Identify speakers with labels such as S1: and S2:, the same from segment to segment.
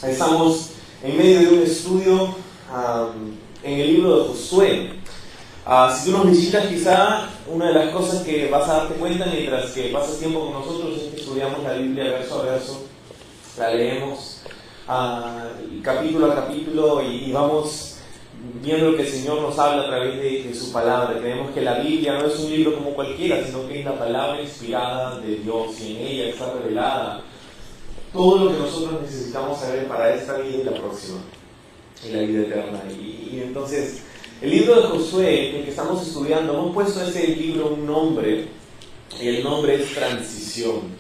S1: Estamos en medio de un estudio en el libro de Josué. Si tú nos visitas, quizá una de las cosas que vas a darte cuenta mientras que pasas tiempo con nosotros es que estudiamos la Biblia verso a verso, la leemos capítulo a capítulo y vamos viendo lo que el Señor nos habla a través de su palabra. Creemos que la Biblia no es un libro como cualquiera, sino que es la palabra inspirada de Dios y en ella está revelada todo lo que nosotros necesitamos saber para esta vida y la próxima, y la vida eterna. Y entonces, el libro de Josué, el que estamos estudiando, hemos puesto a ese libro un nombre, y el nombre es Transición.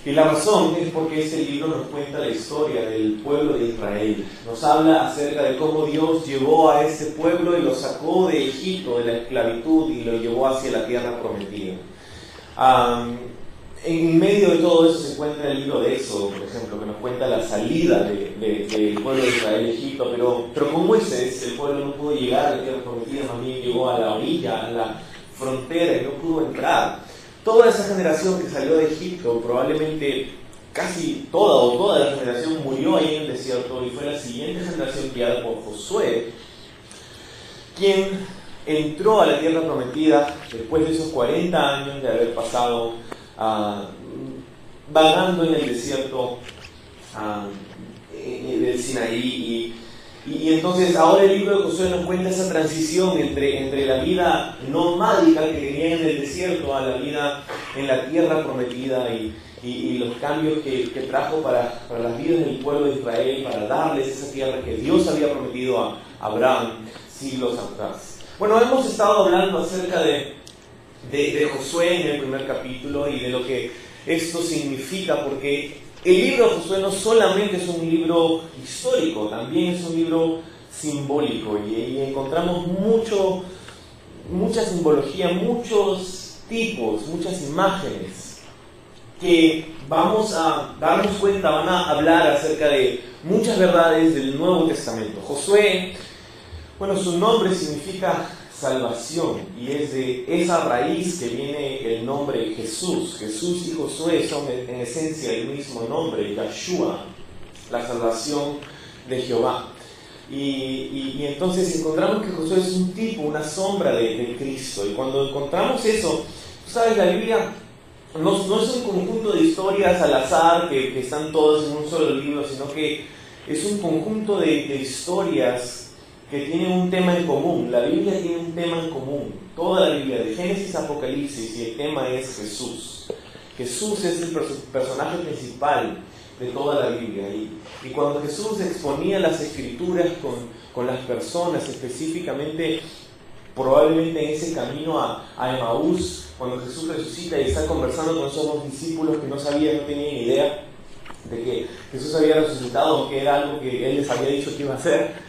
S1: Y la razón es porque este libro nos cuenta la historia del pueblo de Israel. Nos habla acerca de cómo Dios llevó a ese pueblo y lo sacó de Egipto, de la esclavitud, y lo llevó hacia la tierra prometida. En medio de todo eso se encuentra el libro de Éxodo, por ejemplo, que nos cuenta la salida del pueblo de Israel de Egipto, pero con Moisés el pueblo no pudo llegar a la tierra prometida, más bien llegó a la orilla, a la frontera y no pudo entrar. Toda esa generación que salió de Egipto, probablemente casi toda la generación murió ahí en el desierto, y fue la siguiente generación guiada por Josué, quien entró a la tierra prometida después de esos 40 años de haber pasado vagando en el desierto del Sinaí. Y entonces ahora el libro de Josué nos cuenta esa transición entre la vida nomádica que tenía en el desierto a la vida en la tierra prometida y los cambios que trajo para las vidas del pueblo de Israel, para darles esa tierra que Dios había prometido a Abraham siglos atrás. Bueno, hemos estado hablando acerca de Josué en el primer capítulo y de lo que esto significa, porque el libro de Josué no solamente es un libro histórico, también es un libro simbólico, y encontramos mucha simbología, muchos tipos, muchas imágenes que vamos a darnos cuenta, van a hablar acerca de muchas verdades del Nuevo Testamento. Josué, bueno, su nombre significa salvación, y es de esa raíz que viene el nombre Jesús. Jesús y Josué son en esencia el mismo nombre, Yahshua, la salvación de Jehová. Y entonces encontramos que Josué es un tipo, una sombra de Cristo. Y cuando encontramos eso, tú sabes, la Biblia no es un conjunto de historias al azar que están todas en un solo libro, sino que es un conjunto de historias que tienen un tema en común. La Biblia tiene un tema en común. Toda la Biblia, de Génesis a Apocalipsis, y el tema es Jesús. Jesús es el personaje principal de toda la Biblia. Y cuando Jesús exponía las Escrituras con las personas, específicamente, probablemente en ese camino a Emaús, cuando Jesús resucita y está conversando con esos dos discípulos que no sabían, no tenían idea de que Jesús había resucitado, que era algo que Él les había dicho que iba a hacer.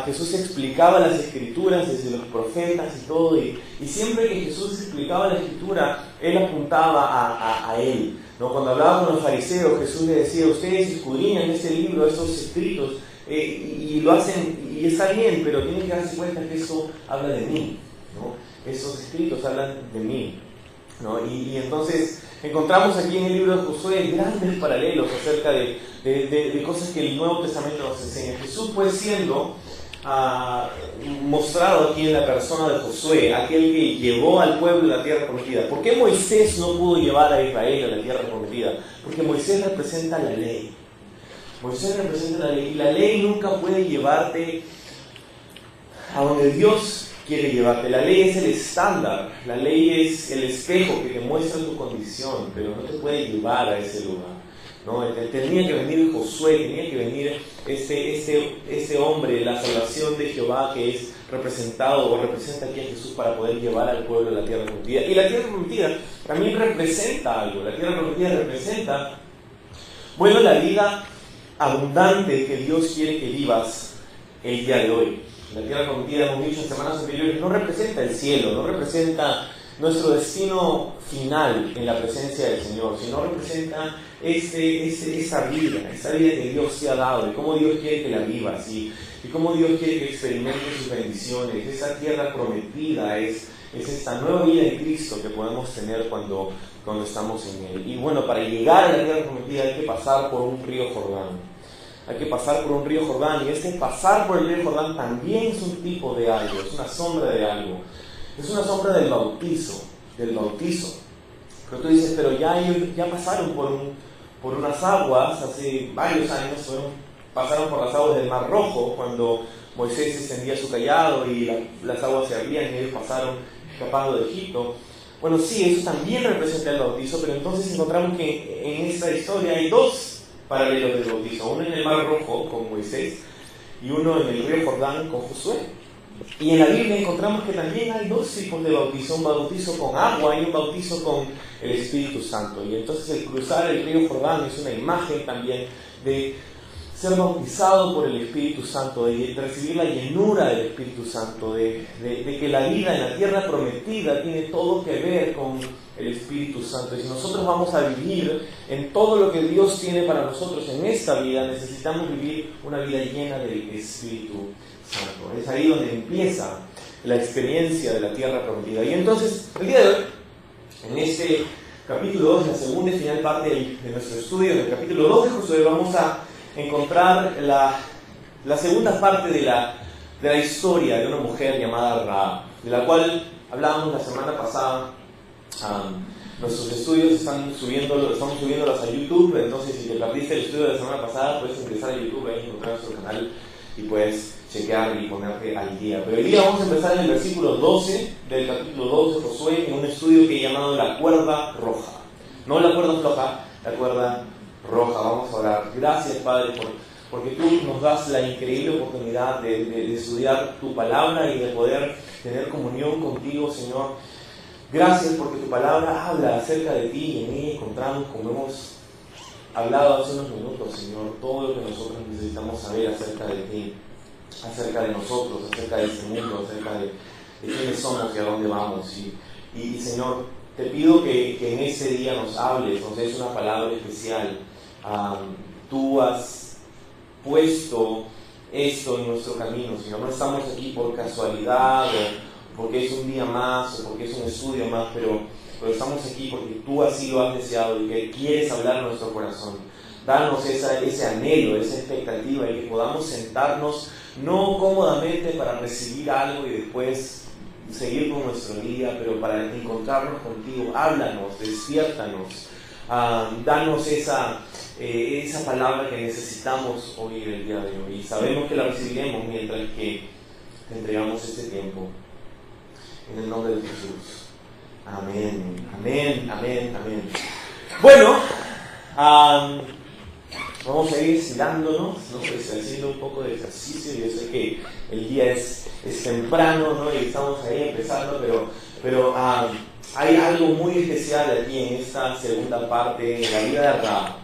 S1: Jesús explicaba las Escrituras desde los profetas y todo, y siempre que Jesús explicaba la Escritura, Él apuntaba a Él, ¿no? Cuando hablaba con los fariseos, Jesús les decía: ustedes escudriñan este libro, estos escritos, y lo hacen, y está bien, pero tienen que darse cuenta que eso habla de mí, ¿no? Esos escritos hablan de mí, ¿no? Y entonces encontramos aquí en el libro de Josué grandes paralelos acerca de cosas que el Nuevo Testamento nos enseña. Jesús fue siendo mostrado aquí en la persona de Josué, aquel que llevó al pueblo a la tierra prometida. ¿Por qué Moisés no pudo llevar a Israel a la tierra prometida? Porque Moisés representa la ley. Moisés representa la ley, y la ley nunca puede llevarte a donde Dios quiere llevarte. La ley es el estándar, la ley es el espejo que te muestra tu condición, pero no te puede llevar a ese lugar, ¿no? Tenía que venir Josué, tenía que venir ese hombre, la salvación de Jehová, que es representado o representa aquí a Jesús, para poder llevar al pueblo a la tierra prometida. Y la tierra prometida también representa algo. La tierra prometida representa, bueno, la vida abundante que Dios quiere que vivas el día de hoy. La tierra prometida, hemos dicho en semanas anteriores, no representa el cielo, no representa nuestro destino final en la presencia del Señor, sino representa esa vida que Dios te ha dado, y cómo Dios quiere que la vivas, y cómo Dios quiere que experimentes sus bendiciones. Esa tierra prometida es esta nueva vida en Cristo que podemos tener cuando estamos en Él. Y bueno, para llegar a la tierra prometida hay que pasar por un río Jordán. hay que pasar por un río Jordán, y este pasar por el río Jordán también es un tipo de algo, es una sombra de algo, es una sombra del bautizo. Pero tú dices, pero ya pasaron por unas aguas, hace varios años pasaron por las aguas del Mar Rojo, cuando Moisés extendía su cayado y las aguas se abrían y ellos pasaron escapando de Egipto. Bueno, sí, eso también representa el bautizo, pero entonces encontramos que en esta historia hay dos paralelos del bautizo, uno en el Mar Rojo con Moisés y uno en el río Jordán con Josué. Y en la Biblia encontramos que también hay dos tipos de bautizo, un bautizo con agua y un bautizo con el Espíritu Santo. Y entonces el cruzar el río Jordán es una imagen también de ser bautizado por el Espíritu Santo, de recibir la llenura del Espíritu Santo, de que la vida en la tierra prometida tiene todo que ver con el Espíritu Santo. Y si nosotros vamos a vivir en todo lo que Dios tiene para nosotros en esta vida, necesitamos vivir una vida llena del Espíritu Santo. Es ahí donde empieza la experiencia de la tierra prometida. Y entonces, el día de hoy, en este capítulo 2, la segunda y final parte de nuestro estudio, en el capítulo 2 de Josué, vamos a encontrar la segunda parte de la historia de una mujer llamada Rahab, de la cual hablábamos la semana pasada. Nuestros estudios estamos subiéndolos a YouTube, entonces si te perdiste el estudio de la semana pasada, puedes ingresar a YouTube, ahí encontrar nuestro canal y puedes chequear y ponerte al día. Pero hoy día vamos a empezar en el versículo 12 del capítulo 2 de Josué, en un estudio que he llamado la cuerda roja. No la cuerda floja, la cuerda roja. Vamos a orar. Gracias, Padre, porque tú nos das la increíble oportunidad de estudiar tu palabra y de poder tener comunión contigo, Señor. Gracias porque tu palabra habla acerca de ti y en ella encontramos, como hemos hablado hace unos minutos, Señor, todo lo que nosotros necesitamos saber acerca de ti, acerca de nosotros, acerca de este mundo, acerca de quiénes somos y a dónde vamos. Y Señor, te pido que en ese día nos hables, nos des una palabra especial. Tú has puesto esto en nuestro camino, Señor. No estamos aquí por casualidad o porque es un día más o porque es un estudio más, pero estamos aquí porque tú así lo has deseado y que quieres hablar a nuestro corazón. Danos ese anhelo, esa expectativa y que podamos sentarnos no cómodamente para recibir algo y después seguir con nuestro día, pero para encontrarnos contigo. Háblanos, despiértanos, danos esa palabra que necesitamos oír el día de hoy. Y sabemos que la recibiremos mientras que te entregamos este tiempo. En el nombre de Jesús. Amén, amén, amén, amén. Bueno, vamos a ir estirándonos, ¿no? Pues haciendo un poco de ejercicio. Yo sé que el día es temprano, ¿no? Y estamos ahí empezando, pero hay algo muy especial aquí en esta segunda parte de la vida de Rahab.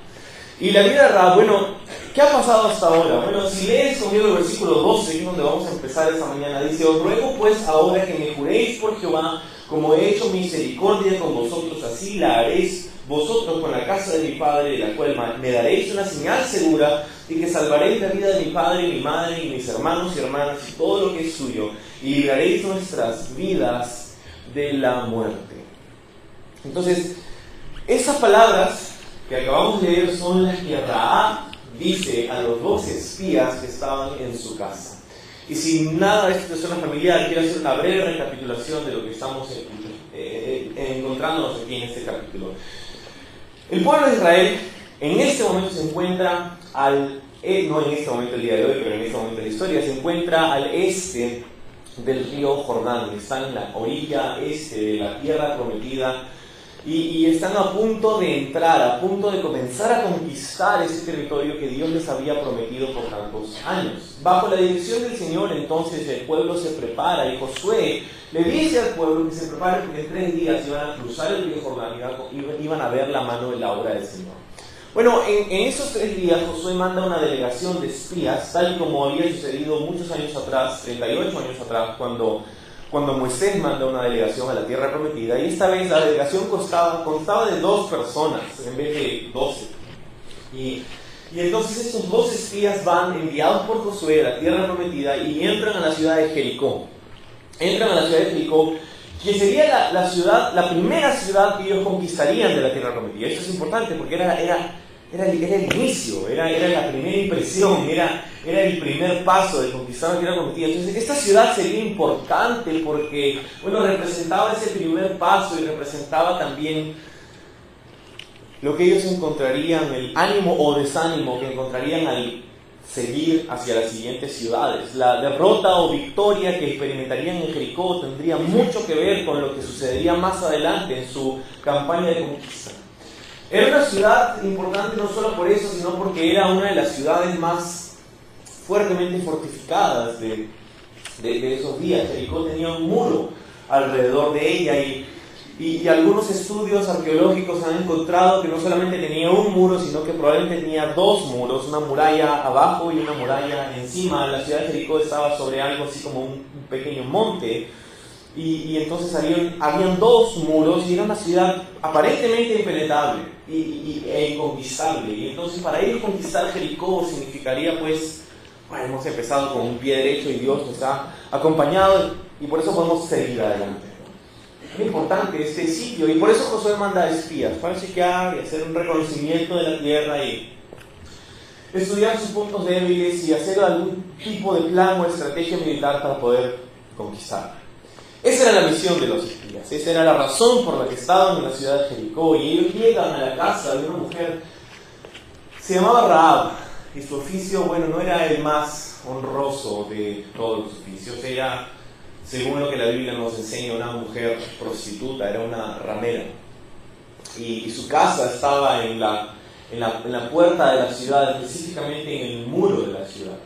S1: Y la vida de Rahab, bueno, ¿qué ha pasado hasta ahora? Bueno, si lees conmigo el versículo 12, que es donde vamos a empezar esta mañana, dice: os ruego pues ahora que me juréis por Jehová, como he hecho misericordia con vosotros, así la haréis vosotros con la casa de mi padre, de la cual me daréis una señal segura de que salvaréis la vida de mi padre, mi madre y mis hermanos y hermanas y todo lo que es suyo, y libraréis nuestras vidas de la muerte. Entonces, esas palabras que acabamos de leer son las que Rahab dice a los 12 espías que estaban en su casa. Y si nada de esto te suena familiar, quiero hacer una breve recapitulación de lo que estamos encontrándonos aquí en este capítulo. El pueblo de Israel en este momento se encuentra no en este momento el día de hoy, pero en este momento de la historia, se encuentra al este del río Jordán. Están en la orilla este de la tierra prometida. Y están a punto de entrar, a punto de comenzar a conquistar ese territorio que Dios les había prometido por tantos años. Bajo la dirección del Señor, entonces, el pueblo se prepara y Josué le dice al pueblo que se prepare porque en 3 días iban a cruzar el río Jordán y iban a ver la mano de la obra del Señor. Bueno, en esos 3 días Josué manda una delegación de espías, tal como había sucedido muchos años atrás, 38 años atrás, cuando Moisés manda una delegación a la tierra prometida, y esta vez la delegación constaba de 2 personas en vez de 12. Y entonces estos 2 espías van enviados por Josué a la tierra prometida y entran a la ciudad de Jericó. Entran a la ciudad de Jericó, que sería la primera ciudad que ellos conquistarían de la tierra prometida. Esto es importante porque era era el inicio, era la primera impresión, era el primer paso de conquistar la tierra prometida. Entonces, esta ciudad sería importante porque, bueno, representaba ese primer paso y representaba también lo que ellos encontrarían, el ánimo o desánimo que encontrarían al seguir hacia las siguientes ciudades. La derrota o victoria que experimentarían en Jericó tendría mucho que ver con lo que sucedería más adelante en su campaña de conquista. Era una ciudad importante no solo por eso, sino porque era una de las ciudades más fuertemente fortificadas de esos días. Jericó tenía un muro alrededor de ella y algunos estudios arqueológicos han encontrado que no solamente tenía un muro, sino que probablemente tenía dos muros, una muralla abajo y una muralla encima. La ciudad de Jericó estaba sobre algo así como un pequeño monte. Y entonces habían dos muros y era una ciudad aparentemente impenetrable e inconquistable. Y entonces para ellos conquistar Jericó significaría pues, bueno, hemos empezado con un pie derecho y Dios nos ha acompañado y por eso podemos seguir adelante. Es importante este sitio y por eso Josué manda espías para chequear y hacer un reconocimiento de la tierra y estudiar sus puntos débiles y hacer algún tipo de plan o estrategia militar para poder conquistar. Esa era la misión de los espías, esa era la razón por la que estaban en la ciudad de Jericó. Y ellos llegan a la casa de una mujer, se llamaba Rahab, y su oficio, bueno, no era el más honroso de todos los oficios. Ella, según lo que la Biblia nos enseña, una mujer prostituta, era una ramera. Y su casa estaba en la puerta de la ciudad, específicamente en el muro de la ciudad.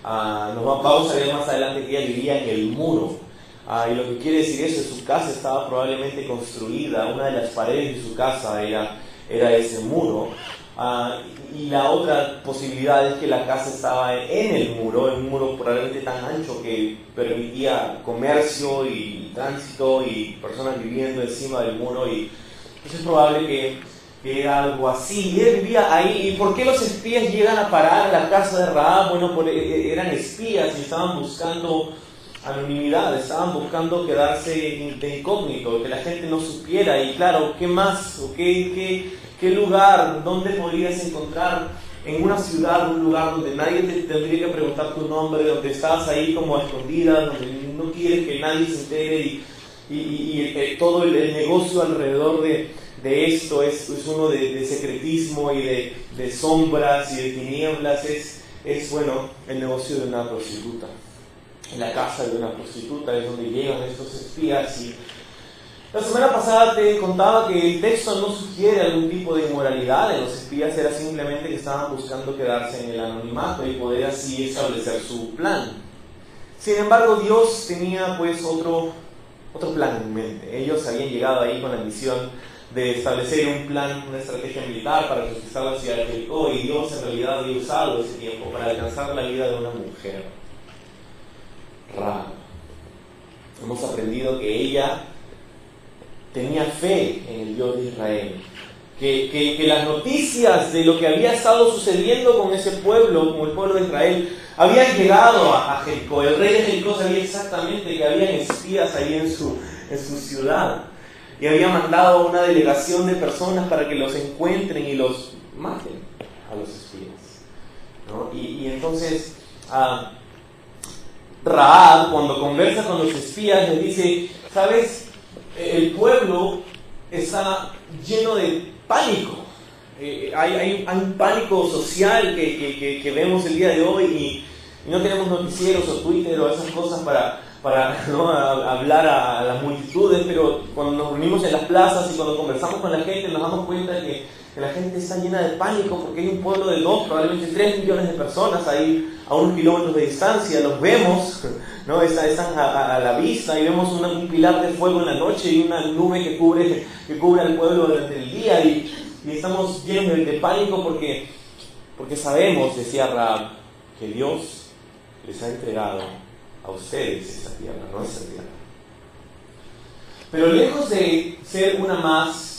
S1: Vamos a ver más adelante que ella vivía en el muro. Y lo que quiere decir eso es que su casa estaba probablemente construida, una de las paredes de su casa era ese muro. Y la otra posibilidad es que la casa estaba en el muro, un muro probablemente tan ancho que permitía comercio y tránsito y personas viviendo encima del muro. Y es probable que era algo así. Y él vivía ahí. ¿Y por qué los espías llegan a parar a la casa de Rahab? Bueno, eran espías y estaban buscando anonimidad, estaban buscando quedarse de incógnito, que la gente no supiera. Y claro, ¿qué más? ¿O qué lugar? ¿Dónde podrías encontrar en una ciudad un lugar donde nadie te tendría que preguntar tu nombre, donde estás ahí como a escondidas, donde no quieres que nadie se entere y todo el negocio alrededor de esto es uno de secretismo y de sombras y de tinieblas? Es bueno, el negocio de una prostituta. En la casa de una prostituta es donde llegan estos espías. Y la semana pasada te contaba que el texto no sugiere algún tipo de inmoralidad en los espías, era simplemente que estaban buscando quedarse en el anonimato y poder así establecer su plan. Sin embargo, Dios tenía pues otro plan en mente. Ellos habían llegado ahí con la misión de establecer un plan, una estrategia militar para conquistar la ciudad de Jericó, y Dios en realidad había usado ese tiempo para alcanzar la vida de una mujer, Rahab. Hemos aprendido que ella tenía fe en el Dios de Israel, que las noticias de lo que había estado sucediendo con ese pueblo, con el pueblo de Israel, habían llegado a Jericó. El rey de Jericó sabía exactamente que habían espías ahí en su ciudad, y había mandado una delegación de personas para que los encuentren y los maten a los espías, ¿no? Y entonces Rahab, cuando conversa con los espías, les dice: ¿sabes? El pueblo está lleno de pánico. Hay un pánico social que vemos el día de hoy, y no tenemos noticieros o Twitter o esas cosas para ¿no? hablar a las multitudes, pero cuando nos reunimos en las plazas y cuando conversamos con la gente nos damos cuenta que la gente está llena de pánico porque hay un pueblo de 2, probablemente 3 millones de personas ahí a unos kilómetros de distancia. Los vemos, ¿no? Están a la vista, y vemos un pilar de fuego en la noche y una nube que cubre al pueblo durante el día, y estamos llenos de pánico porque sabemos, decía Rahab, que Dios les ha entregado a ustedes esa tierra, no esa tierra. Pero lejos de ser una más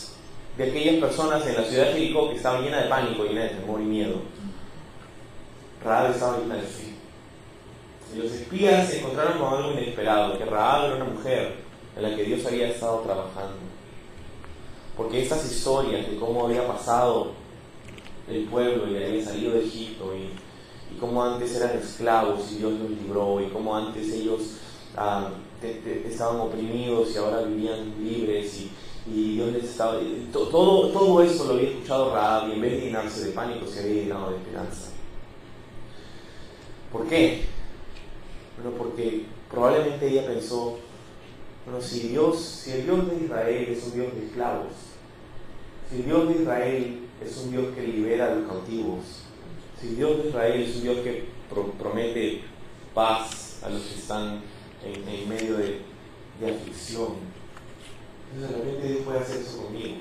S1: de aquellas personas en la ciudad de Jericó que estaban llenas de pánico, llenas de temor y miedo, Rahab estaba llena de fe. Y los espías se encontraron con algo inesperado, que Rahab era una mujer en la que Dios había estado trabajando. Porque estas historias de cómo había pasado el pueblo y habían salido de Egipto y cómo antes eran esclavos y Dios los libró y cómo antes ellos estaban oprimidos y ahora vivían libres y Dios les estaba... Todo eso lo había escuchado Rahab y en vez de llenarse de pánico se había llenado de esperanza. ¿Por qué? Bueno, porque probablemente ella pensó, bueno, si el Dios de Israel es un Dios de esclavos, si el Dios de Israel es un Dios que libera a los cautivos, si el Dios de Israel es un Dios que promete paz a los que están en medio de aflicción, entonces de repente Dios puede hacer eso conmigo.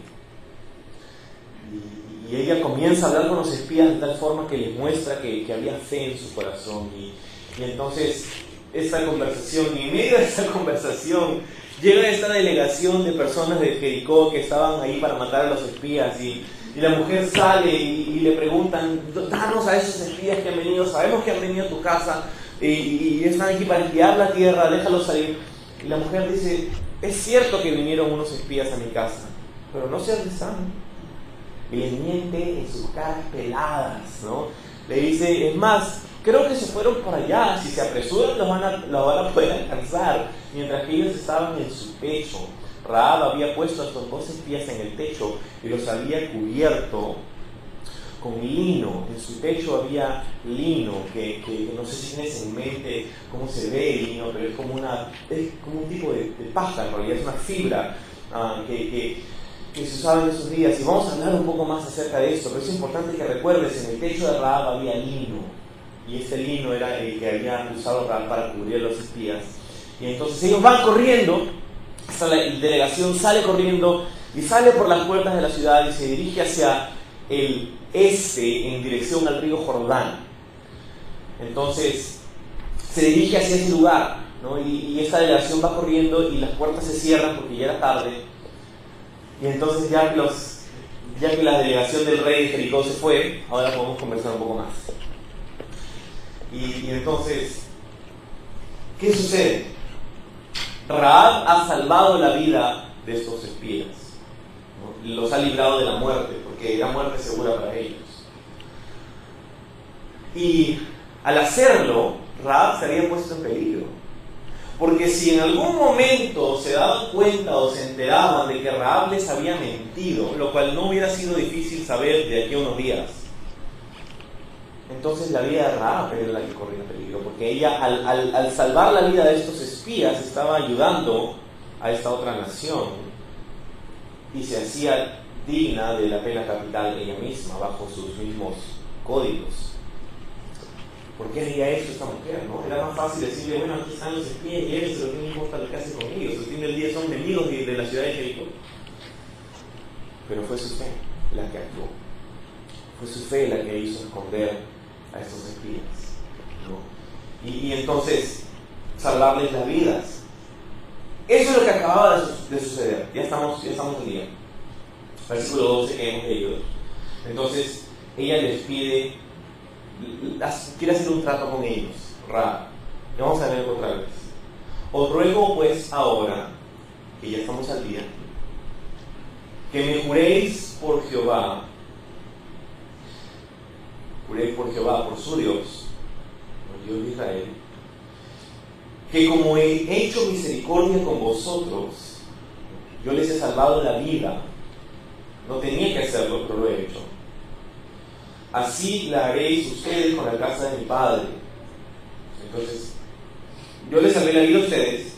S1: Y ella comienza a hablar con los espías de tal forma que les muestra que había fe en su corazón. Y entonces esta conversación, y en medio de esta conversación llega esta delegación de personas de Jericó que estaban ahí para matar a los espías y la mujer sale y le preguntan, danos a esos espías que han venido, sabemos que han venido a tu casa y están aquí para espiar la tierra, déjalos salir. Y la mujer dice, es cierto que vinieron unos espías a mi casa, pero no sé dónde están. Le miente en sus caras peladas, ¿no? Le dice, es más, creo que se fueron por allá, si se apresuran los van a poder alcanzar, mientras que ellos estaban en su techo. Rahab había puesto a estos 2 espías en el techo y los había cubierto con lino. En su techo había lino, que no sé si tienes en mente cómo se ve el lino, pero es como un tipo de paja, en realidad es una fibra que se usaba en esos días. Y vamos a hablar un poco más acerca de esto, pero es importante que recuerdes, en el techo de Rahab había lino, y este lino era el que había usado Rahab para cubrir a los espías. Y entonces ellos van corriendo, la delegación sale corriendo y sale por las puertas de la ciudad y se dirige hacia el este en dirección al río Jordán. Entonces se dirige hacia ese lugar, ¿no? Y esta delegación va corriendo y las puertas se cierran porque ya era tarde. Y entonces ya que la delegación del rey de Jericó se fue, ahora podemos conversar un poco más. Y entonces, ¿qué sucede? Rahab ha salvado la vida de estos espías, ¿no? Los ha librado de la muerte, porque era muerte segura para ellos. Y al hacerlo, Rahab se había puesto en peligro. Porque si en algún momento se daban cuenta o se enteraban de que Rahab les había mentido, lo cual no hubiera sido difícil saber de aquí a unos días, entonces la vida de Rahab era la que corría peligro, porque ella al salvar la vida de estos espías estaba ayudando a esta otra nación y se hacía digna de la pena capital ella misma, bajo sus mismos códigos. ¿Por qué haría eso esta mujer? ¿No? Era más fácil decirle, bueno, aquí están los espías y eso, lo que me importa lo que hace con ellos. Al fin del día son enemigos de la ciudad de Jericó. Pero fue su fe la que actuó. Fue su fe la que hizo esconder a estos espías, ¿no? Y entonces salvarles las vidas. Eso es lo que acababa de suceder. Ya estamos en día. Versículo 12 que hemos leído. Entonces ella les pide, quiere hacer un trato con ellos, Rahab. Y vamos a leerlo otra vez. Os ruego pues ahora, que ya estamos al día, que me juréis por Jehová, por su Dios, el Dios de Israel, que como he hecho misericordia con vosotros, yo les he salvado la vida. No tenía que hacerlo, pero lo he hecho. Así la haréis ustedes con la casa de mi padre. Entonces, yo les salvé la vida a ustedes,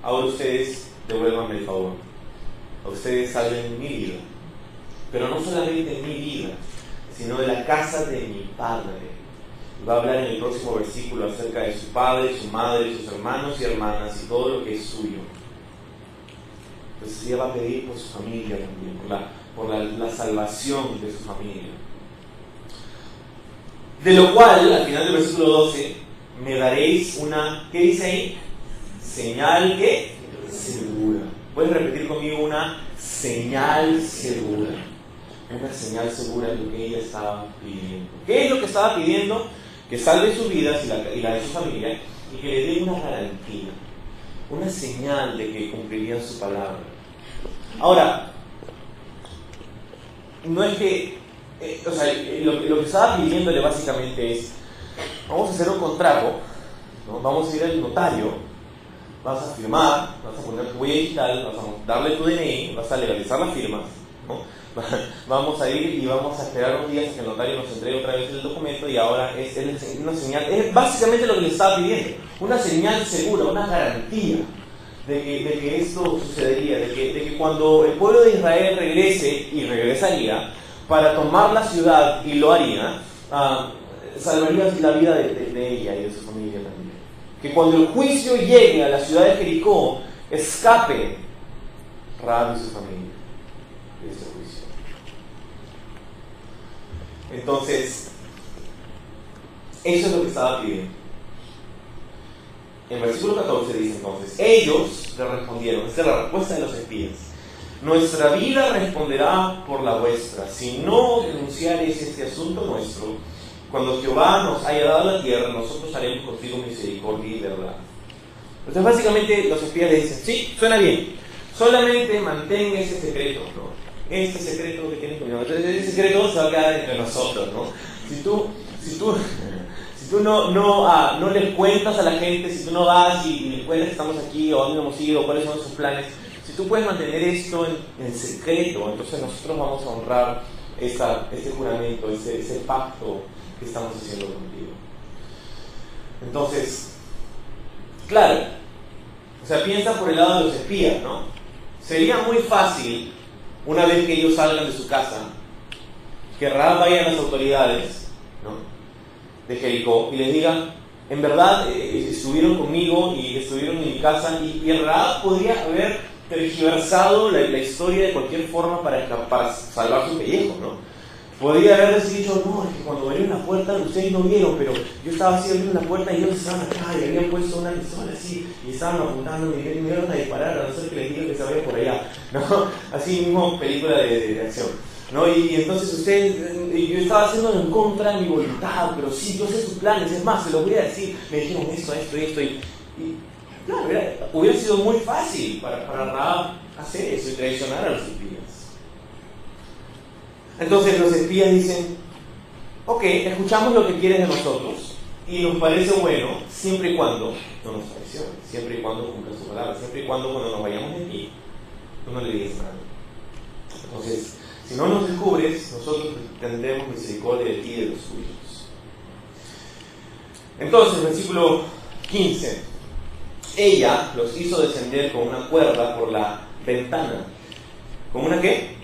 S1: ahora ustedes devuélvanme el favor. A ustedes salven mi vida. Pero no solamente mi vida, sino de la casa de mi padre. Y va a hablar en el próximo versículo acerca de su padre, su madre, sus hermanos y hermanas y todo lo que es suyo. Entonces ella va a pedir por su familia también, por la salvación de su familia. De lo cual, al final del versículo 12, me daréis una, ¿qué dice ahí? Señal que segura. ¿Puedes repetir conmigo? Una señal segura. Una señal segura es lo que ella estaba pidiendo. ¿Qué es lo que estaba pidiendo? Que salve sus vidas y la de su familia, y que le dé una garantía, una señal de que cumplirían su palabra. Ahora, no es que lo que estaba pidiéndole básicamente es, vamos a hacer un contrato, ¿no? Vamos a ir al notario, vas a firmar, vas a poner tu huella digital, vas a darle tu DNI, vas a legalizar las firmas, ¿no? Vamos a ir y vamos a esperar unos días a que el notario nos entregue otra vez el documento, y ahora es una señal, es básicamente lo que le estaba pidiendo, una señal segura, una garantía de que esto sucedería, de que cuando el pueblo de Israel regrese, y regresaría, para tomar la ciudad, y lo haría, salvaría la vida de ella y de su familia también. Que cuando el juicio llegue a la ciudad de Jericó, escape Rahab y su familia de ese juicio. Entonces, eso es lo que estaba pidiendo. En versículo 14 dice entonces, ellos le respondieron, esta es la respuesta de los espías: nuestra vida responderá por la vuestra, si no denunciareis este asunto nuestro. Cuando Jehová nos haya dado la tierra, nosotros haremos contigo misericordia y verdad. Entonces básicamente los espías le dicen, sí, suena bien, solamente mantenga ese secreto, ¿no? Este secreto que tienes conmigo. Entonces ese secreto se va a quedar entre nosotros, ¿no? Si tú no les cuentas a la gente, si tú no vas y les cuentas que estamos aquí, o a dónde hemos ido, o cuáles son sus planes, si tú puedes mantener esto en secreto, entonces nosotros vamos a honrar ese juramento, ese pacto que estamos haciendo contigo. Entonces, claro, o sea, piensa por el lado de los espías, ¿no? Sería muy fácil, una vez que ellos salgan de su casa, que Rahab vaya a las autoridades, ¿no?, de Jericó y les diga, en verdad estuvieron conmigo y estuvieron en mi casa, y Rahab podría haber tergiversado la historia de cualquier forma para salvar su pellejo, ¿no? Podría haberles dicho, no, es que cuando abrieron la puerta ustedes no vieron, pero yo estaba así abriendo la puerta y ellos estaban acá y habían puesto una pistola así y estaban apuntando y me iban a disparar, a no ser que les diga que se vaya por allá, ¿no? Así mismo, película de acción, ¿no? Y entonces yo estaba haciendo en contra de mi voluntad, pero sí, yo sé sus planes, es más, se los voy a decir, me dijeron esto, y claro, hubiera sido muy fácil para Rahab hacer eso y traicionar a los espías. Entonces los espías dicen, ok, escuchamos lo que quieres de nosotros y nos parece bueno siempre y cuando no nos traiciones, siempre y cuando cumplas tu palabra, siempre y cuando nos vayamos de aquí, tú no le digas nada. Entonces, si no nos descubres, nosotros tendremos misericordia de ti y de los tuyos. Entonces, versículo 15, ella los hizo descender con una cuerda por la ventana. ¿Con una qué?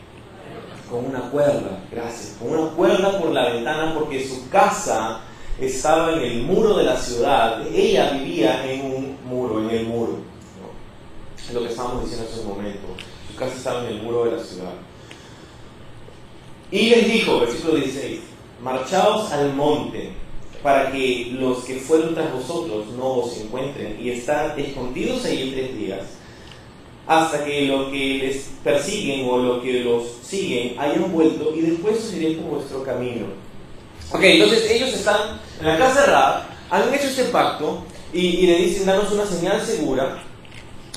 S1: Con una cuerda, gracias. Con una cuerda por la ventana, porque su casa estaba en el muro de la ciudad. Ella vivía en un muro, en el muro, ¿no? Es lo que estábamos diciendo hace un momento. Su casa estaba en el muro de la ciudad. Y les dijo, versículo 16, marchaos al monte, para que los que fueron tras vosotros no os encuentren, y estad escondidos ahí 3 días, hasta que los que les persiguen o los que los siguen hayan vuelto, y después os iré por vuestro camino. Ok, entonces ellos están en la casa de Rahab, han hecho este pacto, y le dicen, danos una señal segura.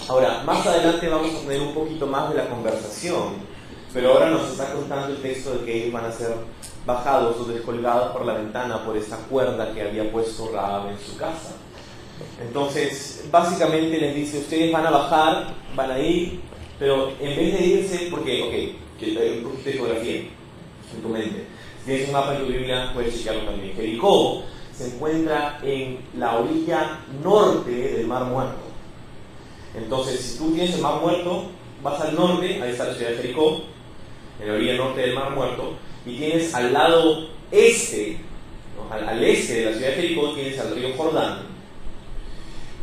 S1: Ahora, más adelante vamos a tener un poquito más de la conversación, pero ahora nos está contando el texto de que ellos van a ser bajados o descolgados por la ventana por esa cuerda que había puesto Rahab en su casa. Entonces, básicamente les dice, ustedes van a bajar, van a ir, pero en vez de irse, porque, que hay un poquito de geografía en tu mente. Si tienes un mapa en tu Biblia, puedes checarlo también. Jericó se encuentra en la orilla norte del Mar Muerto. Entonces, si tú tienes el Mar Muerto, vas al norte, ahí está la ciudad de Jericó, en la orilla norte del Mar Muerto, y tienes al lado este, ¿no?, al este de la ciudad de Jericó, tienes al río Jordán.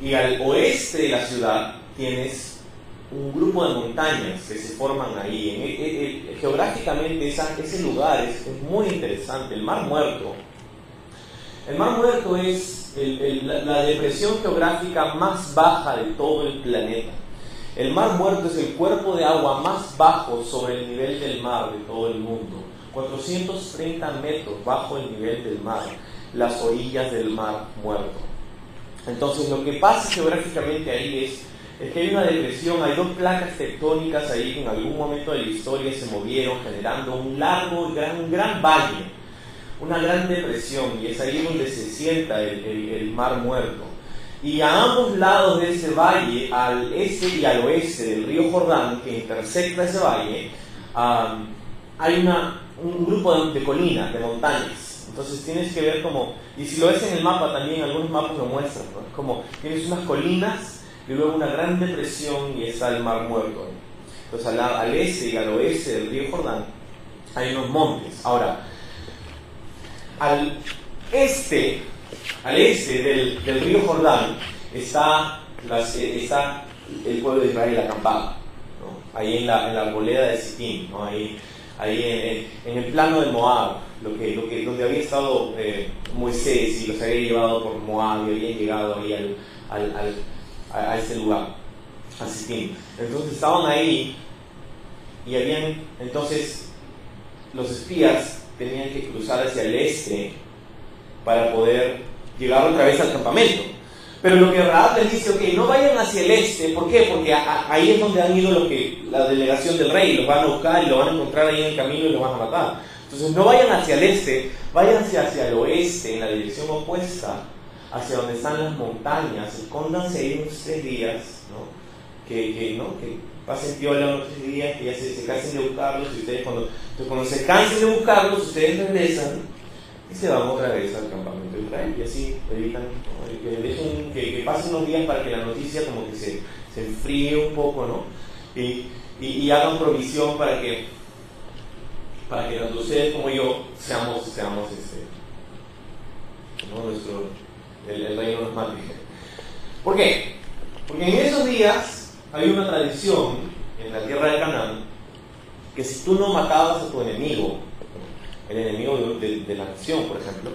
S1: Y al oeste de la ciudad tienes un grupo de montañas que se forman ahí. Geográficamente ese lugar es muy interesante. El Mar Muerto. El Mar Muerto es la depresión geográfica más baja de todo el planeta. El Mar Muerto es el cuerpo de agua más bajo sobre el nivel del mar de todo el mundo. 430 metros bajo el nivel del mar, las orillas del Mar Muerto. Entonces lo que pasa geográficamente ahí es es que hay una depresión, hay dos placas tectónicas ahí que en algún momento de la historia se movieron, generando un largo, gran valle, una gran depresión, y es ahí donde se sienta el Mar Muerto. Y a ambos lados de ese valle, al este y al oeste del río Jordán, que intersecta ese valle, hay un grupo de colinas, de montañas. Entonces tienes que ver como, y si lo ves en el mapa también, algunos mapas lo muestran, ¿no? Es como tienes unas colinas y luego una gran depresión y está el Mar Muerto. Entonces al este y al oeste del río Jordán hay unos montes. Ahora, al este del río Jordán está el pueblo de Israel acampado, ¿no? Ahí en la arboleda de Sittim, ¿no? Ahí en el plano de Moab, donde había estado Moisés y los había llevado por Moab y habían llegado ahí a ese lugar, a Sittim. Entonces estaban ahí y entonces los espías tenían que cruzar hacia el este para poder llegar otra vez al campamento. Pero lo que Rahab les dice, ok, no vayan hacia el este. ¿Por qué? Porque ahí es donde han ido la delegación del rey. Los van a buscar y lo van a encontrar ahí en el camino y los van a matar. Entonces no vayan hacia el este, váyanse hacia el oeste, en la dirección opuesta, hacia donde están las montañas. Escóndanse ahí unos 3 días, ¿no? Que pasen piola unos 3 días, que ya se cansen de buscarlos. Y ustedes cuando se cansen de buscarlos, ustedes regresan y se van otra vez al campamento de Israel, y así evitan, ¿no? que pasen unos días para que la noticia como que se enfríe un poco, ¿no? Y hagan provisión para que tanto ustedes como yo seamos ¿no? el reino nos mande. ¿Por qué? Porque en esos días había una tradición en la tierra de Canaán que si tú no matabas a tu enemigo, el enemigo de la nación, por ejemplo,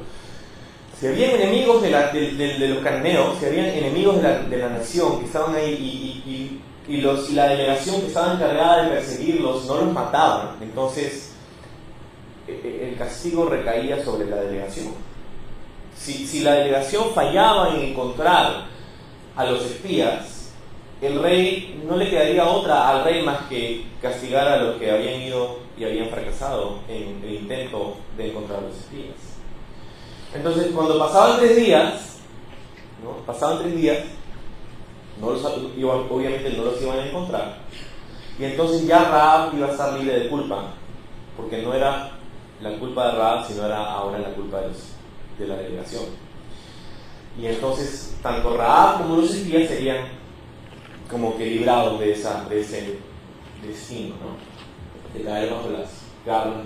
S1: si habían enemigos de los cananeos, si habían enemigos de la nación que estaban ahí y la delegación que estaba encargada de perseguirlos no los mataban, entonces el castigo recaía sobre la delegación. Si la delegación fallaba en encontrar a los espías, el rey no le quedaría otra al rey más que castigar a los que habían ido y habían fracasado en el intento de encontrar a los espías. Entonces, cuando pasaban 3 días, obviamente no los iban a encontrar, y entonces ya Rahab iba a estar libre de culpa, porque no era la culpa de Rahab, sino era ahora la culpa de la delegación. Y entonces, tanto Rahab como los espías serían como que librados de ese destino, ¿no? De caer bajo las garras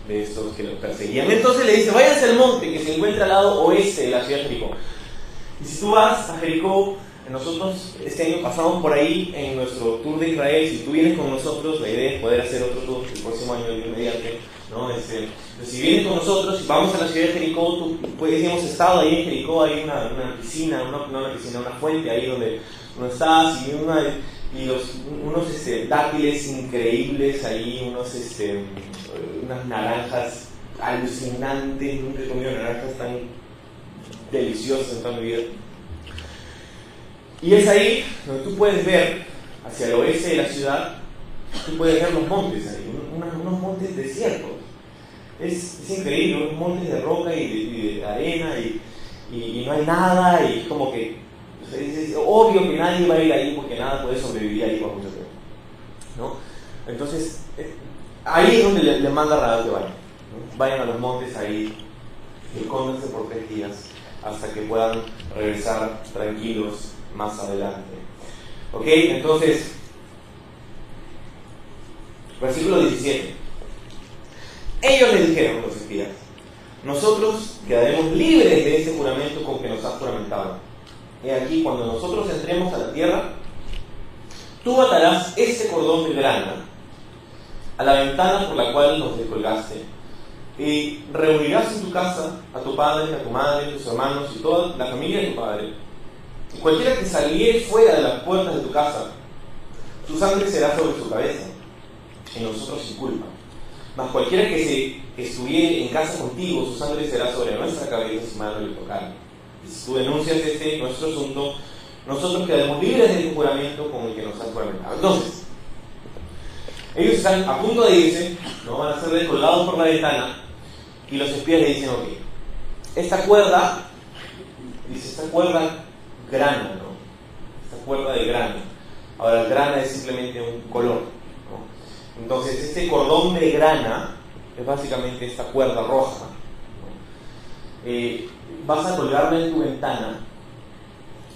S1: de estos que los perseguían. Entonces le dice, váyanse al monte que se encuentra al lado oeste de la ciudad de Jericó. Y si tú vas a Jericó, nosotros este año pasamos por ahí en nuestro tour de Israel. Si tú vienes con nosotros, la idea es poder hacer otro tour el próximo año mediante, ¿no? Si vienes con nosotros y vamos a la ciudad de Jericó, hemos estado ahí en Jericó, hay una piscina, una fuente ahí donde estás, y unos dátiles increíbles ahí, unas naranjas alucinantes. Nunca he comido naranjas tan deliciosas en toda mi vida. Y es ahí donde tú puedes ver hacia el oeste de la ciudad, tú puedes ver los montes ahí, unos montes desiertos. Es increíble, unos montes de roca y de arena y no hay nada, y es como que es obvio que nadie va a ir ahí porque nada puede sobrevivir ahí por mucho tiempo, ¿no? Entonces ahí es donde le manda a Rahab que vayan, ¿no? Vayan a los montes ahí, escóndanse por 3 días hasta que puedan regresar tranquilos más adelante. Ok, entonces versículo 17. Ellos le dijeron, los espías, nosotros quedaremos libres de ese juramento con que nos has juramentado. He aquí, cuando nosotros entremos a la tierra, tú atarás este cordón de grana a la ventana por la cual nos descolgaste, y reunirás en tu casa a tu padre, a tu madre, a tus hermanos y toda la familia de tu padre. Y cualquiera que saliere fuera de las puertas de tu casa, tu sangre será sobre su cabeza, y nosotros sin culpa. Mas cualquiera que estuviere en casa contigo, su sangre será sobre nuestra cabeza si mal no le tocare. Y si tú denuncias nuestro asunto, nosotros quedemos libres de este juramento con el que nos han juramentado. Entonces, ellos están a punto de irse, ¿no? Van a ser descolgados por la ventana, y los espías le dicen, ok, esta cuerda, dice, esta cuerda grana, ¿no? Esta cuerda de grana. Ahora, el grana es simplemente un color, ¿no? Entonces, este cordón de grana es básicamente esta cuerda roja, ¿no? Vas a colgarla en tu ventana,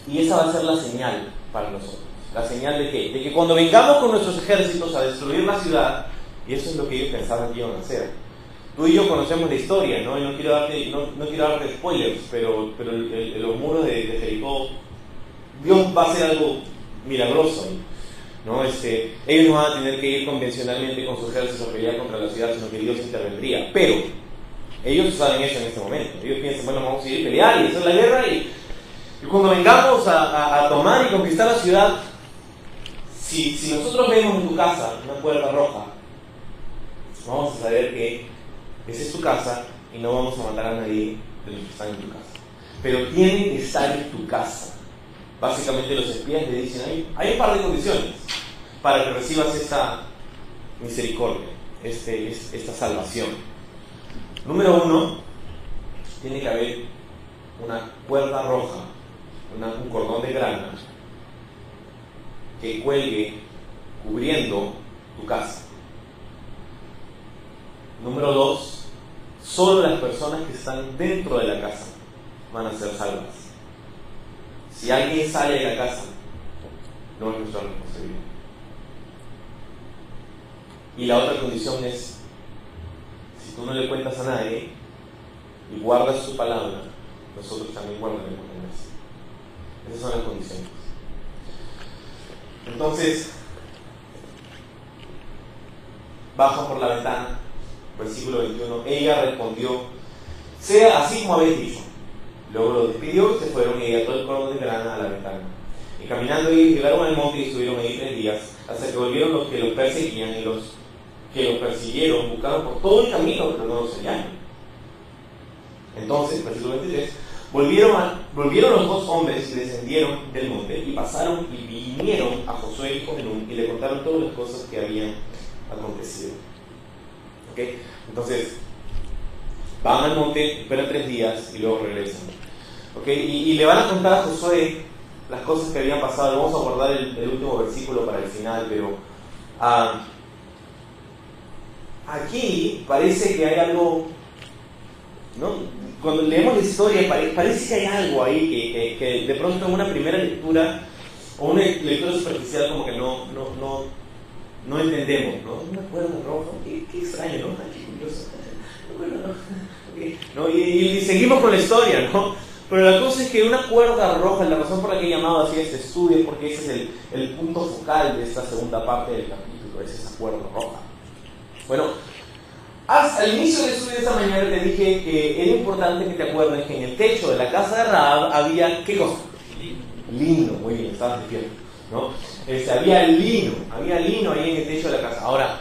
S1: y esa va a ser la señal para nosotros. ¿La señal de qué? De que cuando vengamos con nuestros ejércitos a destruir la ciudad, y eso es lo que ellos pensaban que iban a hacer. Tú y yo conocemos la historia, ¿no? Y no quiero darte spoilers, pero los muros de Jericó, Dios va a hacer algo milagroso ahí, ¿no? Ellos no van a tener que ir convencionalmente con sus ejércitos a pelear contra la ciudad, sino que Dios intervendría. Pero ellos saben eso en este momento. Ellos piensan, bueno, vamos a ir a pelear y hacer la guerra, y cuando vengamos a tomar y conquistar la ciudad, si nosotros vemos en tu casa una cuerda roja, vamos a saber que esa es tu casa y no vamos a matar a nadie de los que están en tu casa. Pero tienen que estar en tu casa. Básicamente los espías le dicen, hay un par de condiciones para que recibas esta misericordia, esta salvación. Número 1, tiene que haber una cuerda roja, un cordón de grana que cuelgue cubriendo tu casa. Número 2, solo las personas que están dentro de la casa van a ser salvas. Si alguien sale de la casa, no es nuestra responsabilidad. Y la otra condición es, si tú no le cuentas a nadie y guardas su palabra, nosotros también guardaremos la nuestra. Esas son las condiciones. Entonces, baja por la ventana, versículo 21, ella respondió, sea así como habéis dicho. Luego los despidió y se fueron, y ató el cordón de grana a la ventana. Y caminando ellos llegaron al monte y estuvieron ahí 3 días, hasta que volvieron los que los perseguían, y los que los persiguieron buscaron por todo el camino, pero no los hallaron. Entonces, versículo 23, volvieron los 2 hombres y descendieron del monte, y pasaron y vinieron a Josué hijo de Nun, y le contaron todas las cosas que habían acontecido. ¿Okay? Entonces, van al monte, esperan 3 días y luego regresan. ¿Okay? Y le van a contar a Josué las cosas que habían pasado. Vamos a guardar el último versículo para el final, pero aquí parece que hay algo, ¿no? Cuando leemos la historia parece que hay algo ahí que de pronto en una primera lectura o una lectura superficial como que no entendemos, ¿no? Una cuerda roja, qué extraño, ¿no? Qué curioso. Okay. ¿No? Y seguimos con la historia, ¿no? Pero la cosa es que una cuerda roja, la razón por la que he llamado así este estudio es porque ese es el punto focal de esta segunda parte del capítulo, es esa cuerda roja. Bueno, al inicio del estudio de esta mañana te dije que era importante que te acuerdes que en el techo de la casa de Rahab había, ¿qué cosa? Lino, muy bien, estabas despierto, ¿no? Había lino ahí en el techo de la casa. Ahora,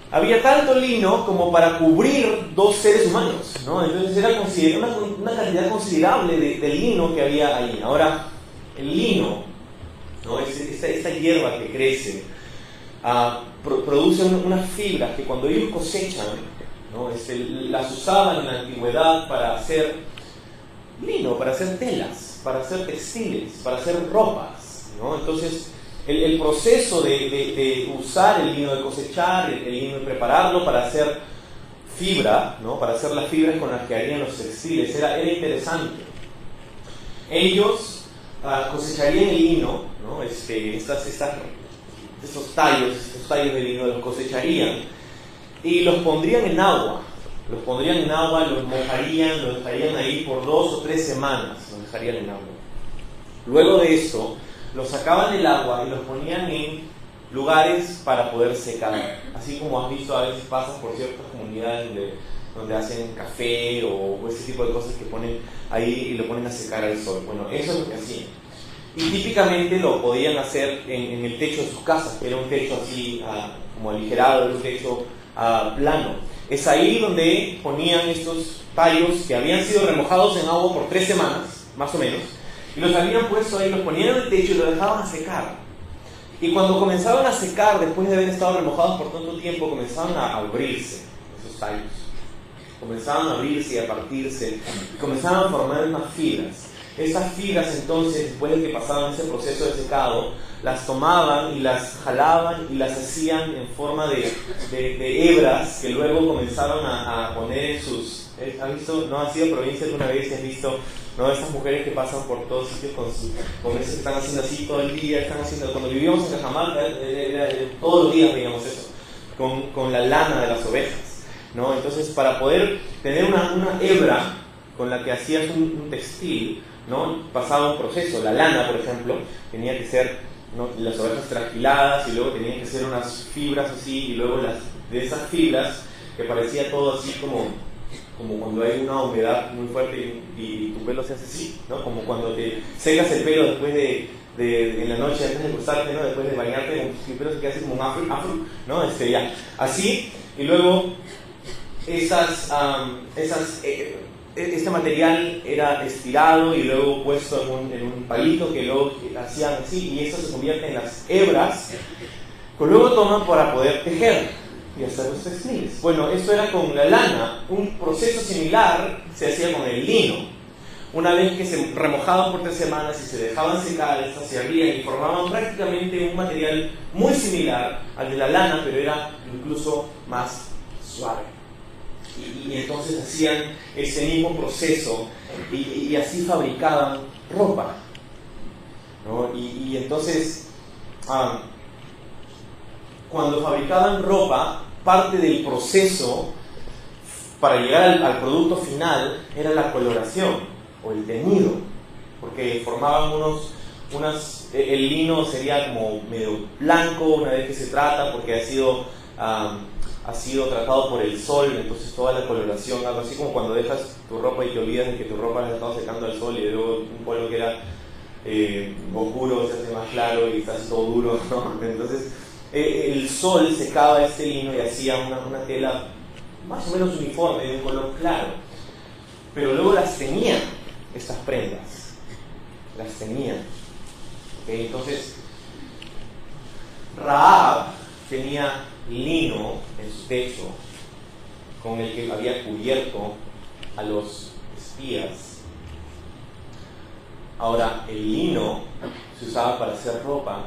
S1: había tanto lino como para cubrir 2 seres humanos, ¿no? Entonces era una cantidad considerable de lino que había ahí. Ahora, el lino, ¿no? Esta hierba que crece, produce unas fibras que cuando ellos cosechan, ¿no? Las usaban en la antigüedad para hacer lino, para hacer telas, para hacer textiles, para hacer ropas, ¿no? Entonces, el proceso de usar el lino, de cosechar el lino y prepararlo para hacer fibra, ¿no? Para hacer las fibras con las que harían los textiles, era interesante. Ellos cosecharían el lino, ¿no? Estos tallos de lino los cosecharían y los pondrían en agua. Los mojarían, los dejarían ahí por 2 o 3 semanas, los dejarían en agua. Luego de esto, los sacaban del agua y los ponían en lugares para poder secar. Así como has visto, a veces pasas por ciertas comunidades donde hacen café o ese tipo de cosas que ponen ahí y lo ponen a secar al sol. Bueno, eso es lo que hacían. Y típicamente lo podían hacer en el techo de sus casas, que era un techo así como aligerado, era un techo plano. Es ahí donde ponían estos tallos que habían sido remojados en agua por 3 semanas, más o menos, Y los habían puesto ahí, los ponían en el techo y los dejaban a secar. Y cuando comenzaban a secar, después de haber estado remojados por tanto tiempo, comenzaban a abrirse esos tallos. Comenzaban a abrirse y a partirse. Y comenzaban a formar unas fibras. Esas fibras entonces, después de que pasaban ese proceso de secado, las tomaban y las jalaban y las hacían en forma de hebras que luego comenzaban a poner en sus... ¿Has visto? ¿No has sido provincia alguna vez y has visto, no, estas mujeres que pasan por todos sitios con eso que están haciendo así todo el día, están haciendo... Cuando vivíamos en Cajamarca, todos los días veíamos eso, con la lana de las ovejas, ¿no? Entonces, para poder tener una hebra con la que hacías un textil, ¿no? Pasaba un proceso. La lana, por ejemplo, tenía que ser, ¿no?, las ovejas trasquiladas y luego tenían que ser unas fibras así, y luego de esas fibras que parecía todo así como cuando hay una humedad muy fuerte y tu pelo se hace así, ¿no? Como cuando te secas el pelo después en la noche antes de acostarte, ¿no? Después de bañarte, el pelo se queda así como un afro, ¿no? Ya, así, y luego este material era estirado y luego puesto en un palito que luego hacían así, y eso se convierte en las hebras que luego toman para poder tejer y hacer los textiles. Bueno, eso era con la lana. Un proceso similar se hacía con el lino. Una vez que se remojaban por 3 semanas y se dejaban secar, estas se abrían y formaban prácticamente un material muy similar al de la lana, pero era incluso más suave. Y entonces hacían ese mismo proceso y así fabricaban ropa, ¿no? Y entonces, cuando fabricaban ropa, parte del proceso para llegar al producto final era la coloración o el teñido, porque formaban el lino sería como medio blanco una vez que se trata, porque ha sido tratado por el sol, entonces toda la coloración, algo así como cuando dejas tu ropa y te olvidas de que tu ropa la has estado secando al sol y luego un polvo que era oscuro se hace más claro y estás todo duro, ¿no? Entonces el sol secaba este lino y hacía una tela más o menos uniforme, de un color claro, pero luego las teñían, estas prendas, las teñían. ¿Okay? Entonces Rahab tenía lino en su techo con el que había cubierto a los espías. Ahora, el lino se usaba para hacer ropa,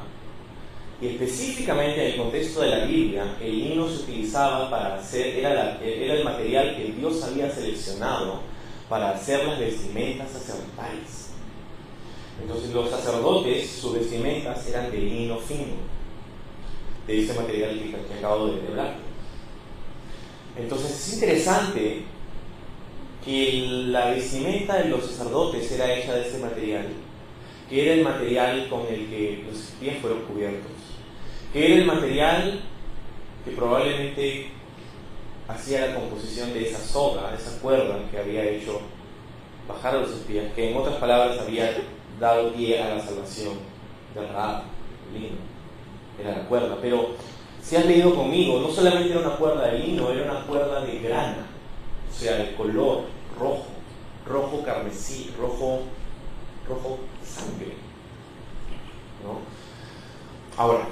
S1: y específicamente en el contexto de la Biblia, el lino se utilizaba para hacer, era el material que Dios había seleccionado para hacer las vestimentas sacerdotales. Entonces los sacerdotes, sus vestimentas eran de lino fino, de ese material que acabo de hablar. Entonces es interesante que la vestimenta de los sacerdotes era hecha de este material, que era el material con el que los espías fueron cubiertos, que era el material que probablemente hacía la composición de esa soga, esa cuerda que había hecho bajar a los espías, que en otras palabras había dado pie a la salvación de Rahab, el lino. Era la cuerda, pero si has leído conmigo, no solamente era una cuerda de lino, era una cuerda de grana, o sea, de color rojo carmesí, rojo sangre, ¿no? Ahora,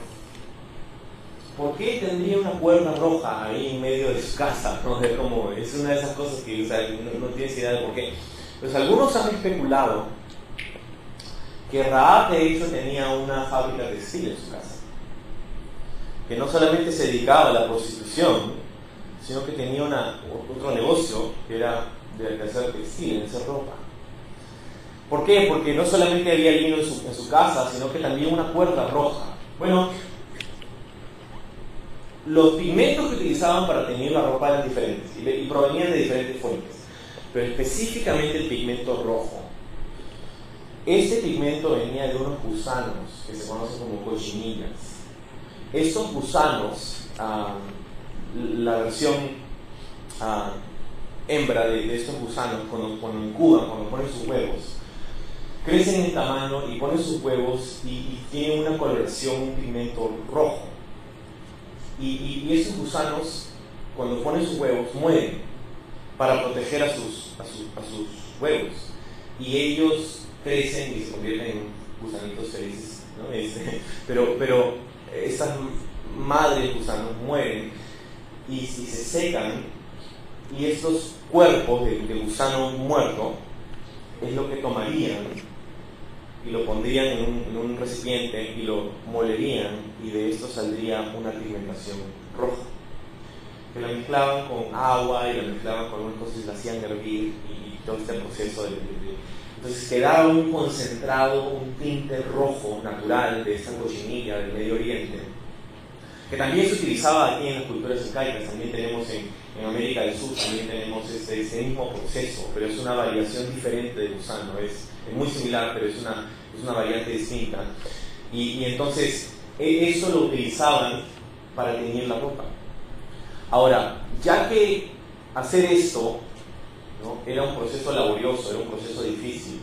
S1: ¿por qué tendría una cuerda roja ahí en medio de su casa? ¿No? Es una de esas cosas que, o sea, no tienes idea de por qué. Pues algunos han especulado que Rahab de hecho tenía una fábrica textil en su casa, que no solamente se dedicaba a la prostitución, sino que tenía otro negocio que era de hacer textil, de hacer ropa. ¿Por qué? Porque no solamente había lino en su casa, sino que también una cuerda roja. Bueno, los pigmentos que utilizaban para teñir la ropa eran diferentes y provenían de diferentes fuentes, pero específicamente el pigmento rojo. Este pigmento venía de unos gusanos que se conocen como cochinillas. Estos gusanos, la versión hembra de estos gusanos, cuando incuban, cuando ponen sus huevos, crecen en tamaño y ponen sus huevos y tienen una coloración, un pigmento rojo. Y esos gusanos, cuando ponen sus huevos, mueren para proteger a sus huevos. Y ellos crecen y se convierten en gusanitos felices, ¿no? Pero estas madres gusanos mueren y se secan, y estos cuerpos de gusano muerto es lo que tomarían y lo pondrían en un recipiente y lo molerían, y de esto saldría una pigmentación roja, que la mezclaban con agua y la mezclaban con unas cosas y la hacían hervir, y todo este proceso entonces quedaba un concentrado, un tinte rojo natural de esta cochinilla del Medio Oriente, que también se utilizaba aquí en las culturas incaicas. También tenemos en América del Sur, también tenemos este mismo proceso, pero es una variación diferente de gusano. Es muy similar, pero es una variante distinta. Y entonces eso lo utilizaban para teñir la ropa. Ahora, ya que hacer esto, ¿no?, era un proceso laborioso, era un proceso difícil,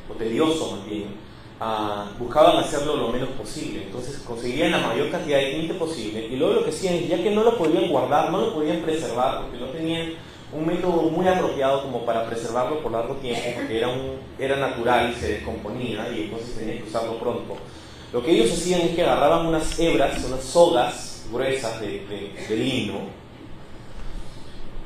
S1: o tedioso más bien, buscaban hacerlo lo menos posible. Entonces conseguían la mayor cantidad de tinte posible, y luego lo que hacían, ya que no lo podían guardar, no lo podían preservar, porque no tenían un método muy apropiado como para preservarlo por largo tiempo, porque era natural y se descomponía, y entonces tenían que usarlo pronto. Lo que ellos hacían es que agarraban unas hebras, unas sogas gruesas de lino,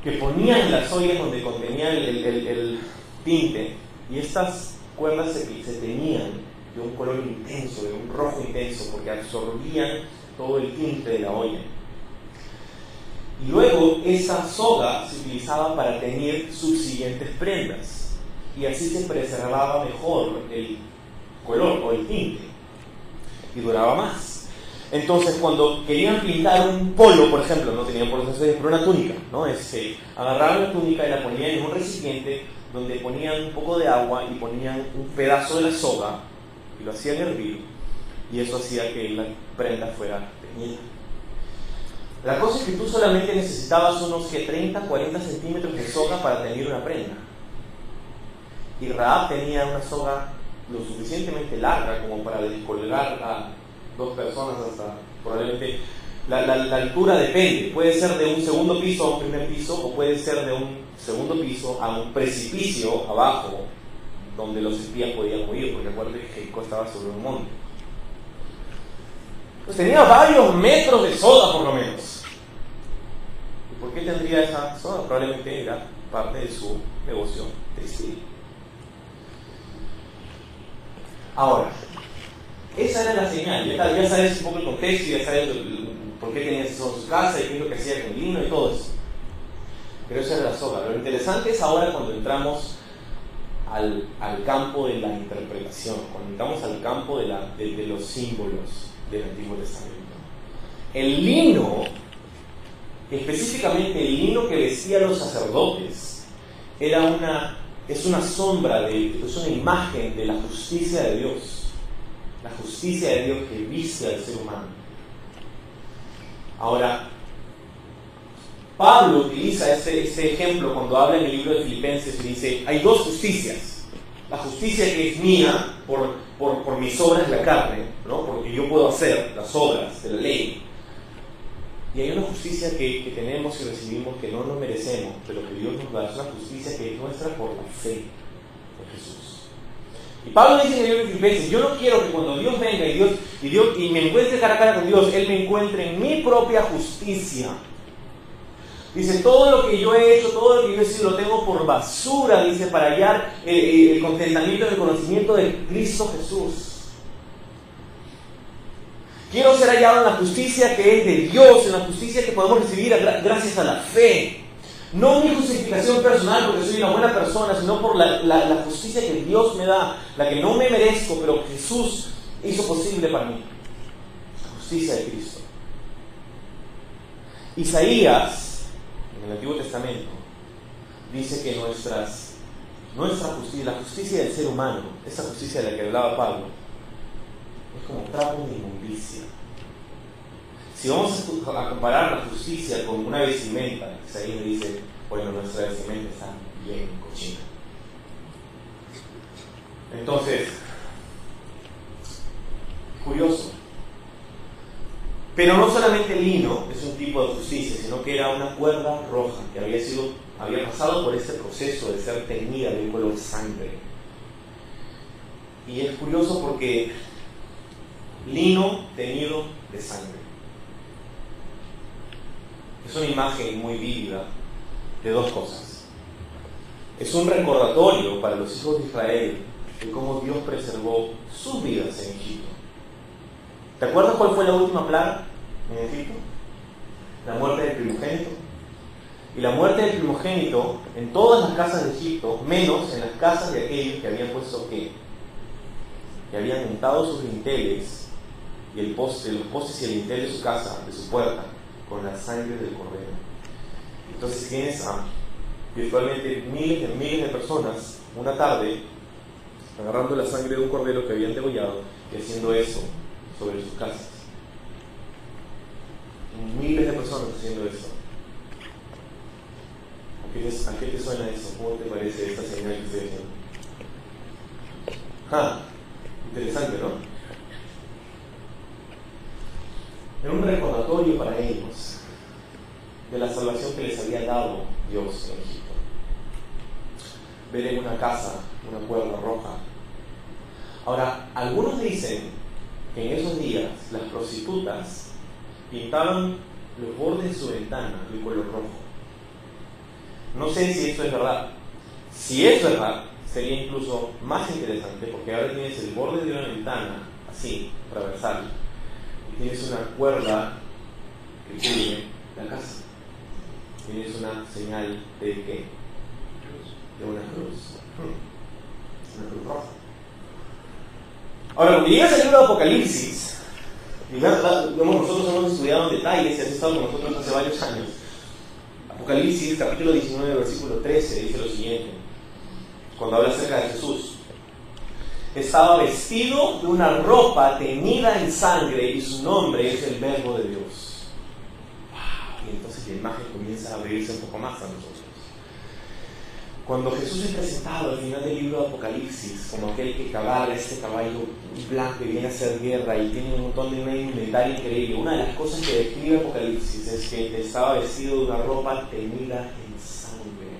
S1: que ponían en las ollas donde contenía el tinte, y estas cuerdas se teñían de un color intenso, de un rojo intenso, porque absorbían todo el tinte de la olla. Y luego esa soga se utilizaba para teñir subsiguientes prendas, y así se preservaba mejor el color o el tinte, y duraba más. Entonces, cuando querían pintar un polo, por ejemplo, no tenían por eso, pero una túnica, ¿no? Agarraban la túnica y la ponían en un recipiente donde ponían un poco de agua y ponían un pedazo de la soga y lo hacían hervir, y eso hacía que la prenda fuera teñida. La cosa es que tú solamente necesitabas unos 30, 40 centímetros de soga para teñir una prenda, y Rahab tenía una soga lo suficientemente larga como para descolgar a 2 personas hasta probablemente la altura. Depende, puede ser de un segundo piso a un primer piso, o puede ser de un segundo piso a un precipicio abajo donde los espías podían huir, porque acuérdate que Jericó estaba sobre un monte. Pues tenía varios metros de soga por lo menos. ¿Y por qué tendría esa soga? Probablemente era parte de su negocio textil. Ahora, esa era la señal. Ya sabes un poco el contexto, ya sabes por qué tenía eso en su casa y qué es lo que hacía con lino y todo eso. Pero esa era la soga. Lo interesante es ahora cuando entramos al campo de la interpretación, cuando entramos al campo de los símbolos del Antiguo Testamento. El lino, específicamente el lino que vestían los sacerdotes, es una sombra, es una imagen de la justicia de Dios. La justicia de Dios que viste al ser humano. Ahora, Pablo utiliza este ejemplo cuando habla en el libro de Filipenses y dice, hay 2 justicias. La justicia que es mía por mis obras de la carne, ¿no?, por lo que yo puedo hacer, las obras de la ley. Y hay una justicia que tenemos y recibimos que no nos merecemos, pero que Dios nos da. Es una justicia que es nuestra por la fe en Jesús. Y Pablo dice en el libro de Filipenses, yo no quiero que cuando Dios venga y me encuentre cara a cara con Dios, Él me encuentre en mi propia justicia. Dice, todo lo que yo he hecho, todo lo que yo he sido, lo tengo por basura, dice, para hallar el contentamiento y el conocimiento de Cristo Jesús. Quiero ser hallado en la justicia que es de Dios, en la justicia que podemos recibir gracias a la fe. No mi justificación personal porque soy una buena persona, sino por la justicia que Dios me da, la que no me merezco, pero Jesús hizo posible para mí. La justicia de Cristo. Isaías, en el Antiguo Testamento, dice que nuestra justicia, la justicia del ser humano, esa justicia de la que hablaba Pablo, es como trapo de inmundicia. Si vamos a comparar la justicia con una vestimenta, Isaías me dice, bueno, nuestra vestimenta está bien cochina. Entonces, curioso. Pero no solamente el lino es un tipo de justicia, sino que era una cuerda roja que había pasado por este proceso de ser teñida de un color sangre. Y es curioso porque lino teñido de sangre. Es una imagen muy vívida de dos cosas. Es un recordatorio para los hijos de Israel de cómo Dios preservó sus vidas en Egipto. ¿Te acuerdas cuál fue la última plaga en Egipto? La muerte del primogénito. Y la muerte del primogénito en todas las casas de Egipto, menos en las casas de aquellos que habían puesto ¿qué? Que habían untado sus dinteles y los postes y el dintel de su casa, de su puerta, con la sangre del cordero. Entonces tienes a virtualmente miles de personas una tarde agarrando la sangre de un cordero que habían degollado y haciendo eso sobre sus casas. Miles de personas haciendo eso. ¿A qué te suena eso? ¿Cómo te parece esta señal que estoy haciendo? Interesante, ¿no? Era un recordatorio para ellos de la salvación que les había dado Dios en Egipto. Ver en una casa una cuerda roja. Ahora, algunos dicen que en esos días las prostitutas pintaban los bordes de su ventana de color rojo. No sé si esto es verdad. Si es verdad, sería incluso más interesante, porque ahora tienes el borde de una ventana así, transversal, y tienes una cuerda que cubre la casa. Tienes una señal de ¿qué? De una cruz. Una cruz roja. Ahora, cuando llegas al libro de Apocalipsis, nosotros hemos estudiado en detalle, si has estado con nosotros hace varios años. Apocalipsis, capítulo 19, versículo 13, dice lo siguiente, cuando habla acerca de Jesús. Estaba vestido de una ropa teñida en sangre y su nombre es el Verbo de Dios. Y entonces la imagen comienza a abrirse un poco más a nosotros. Cuando Jesús es presentado al final del libro de Apocalipsis como aquel que cabalga este caballo blanco y viene a hacer guerra y tiene un montón de inventario increíble, una de las cosas que describe Apocalipsis es que estaba vestido de una ropa teñida en sangre.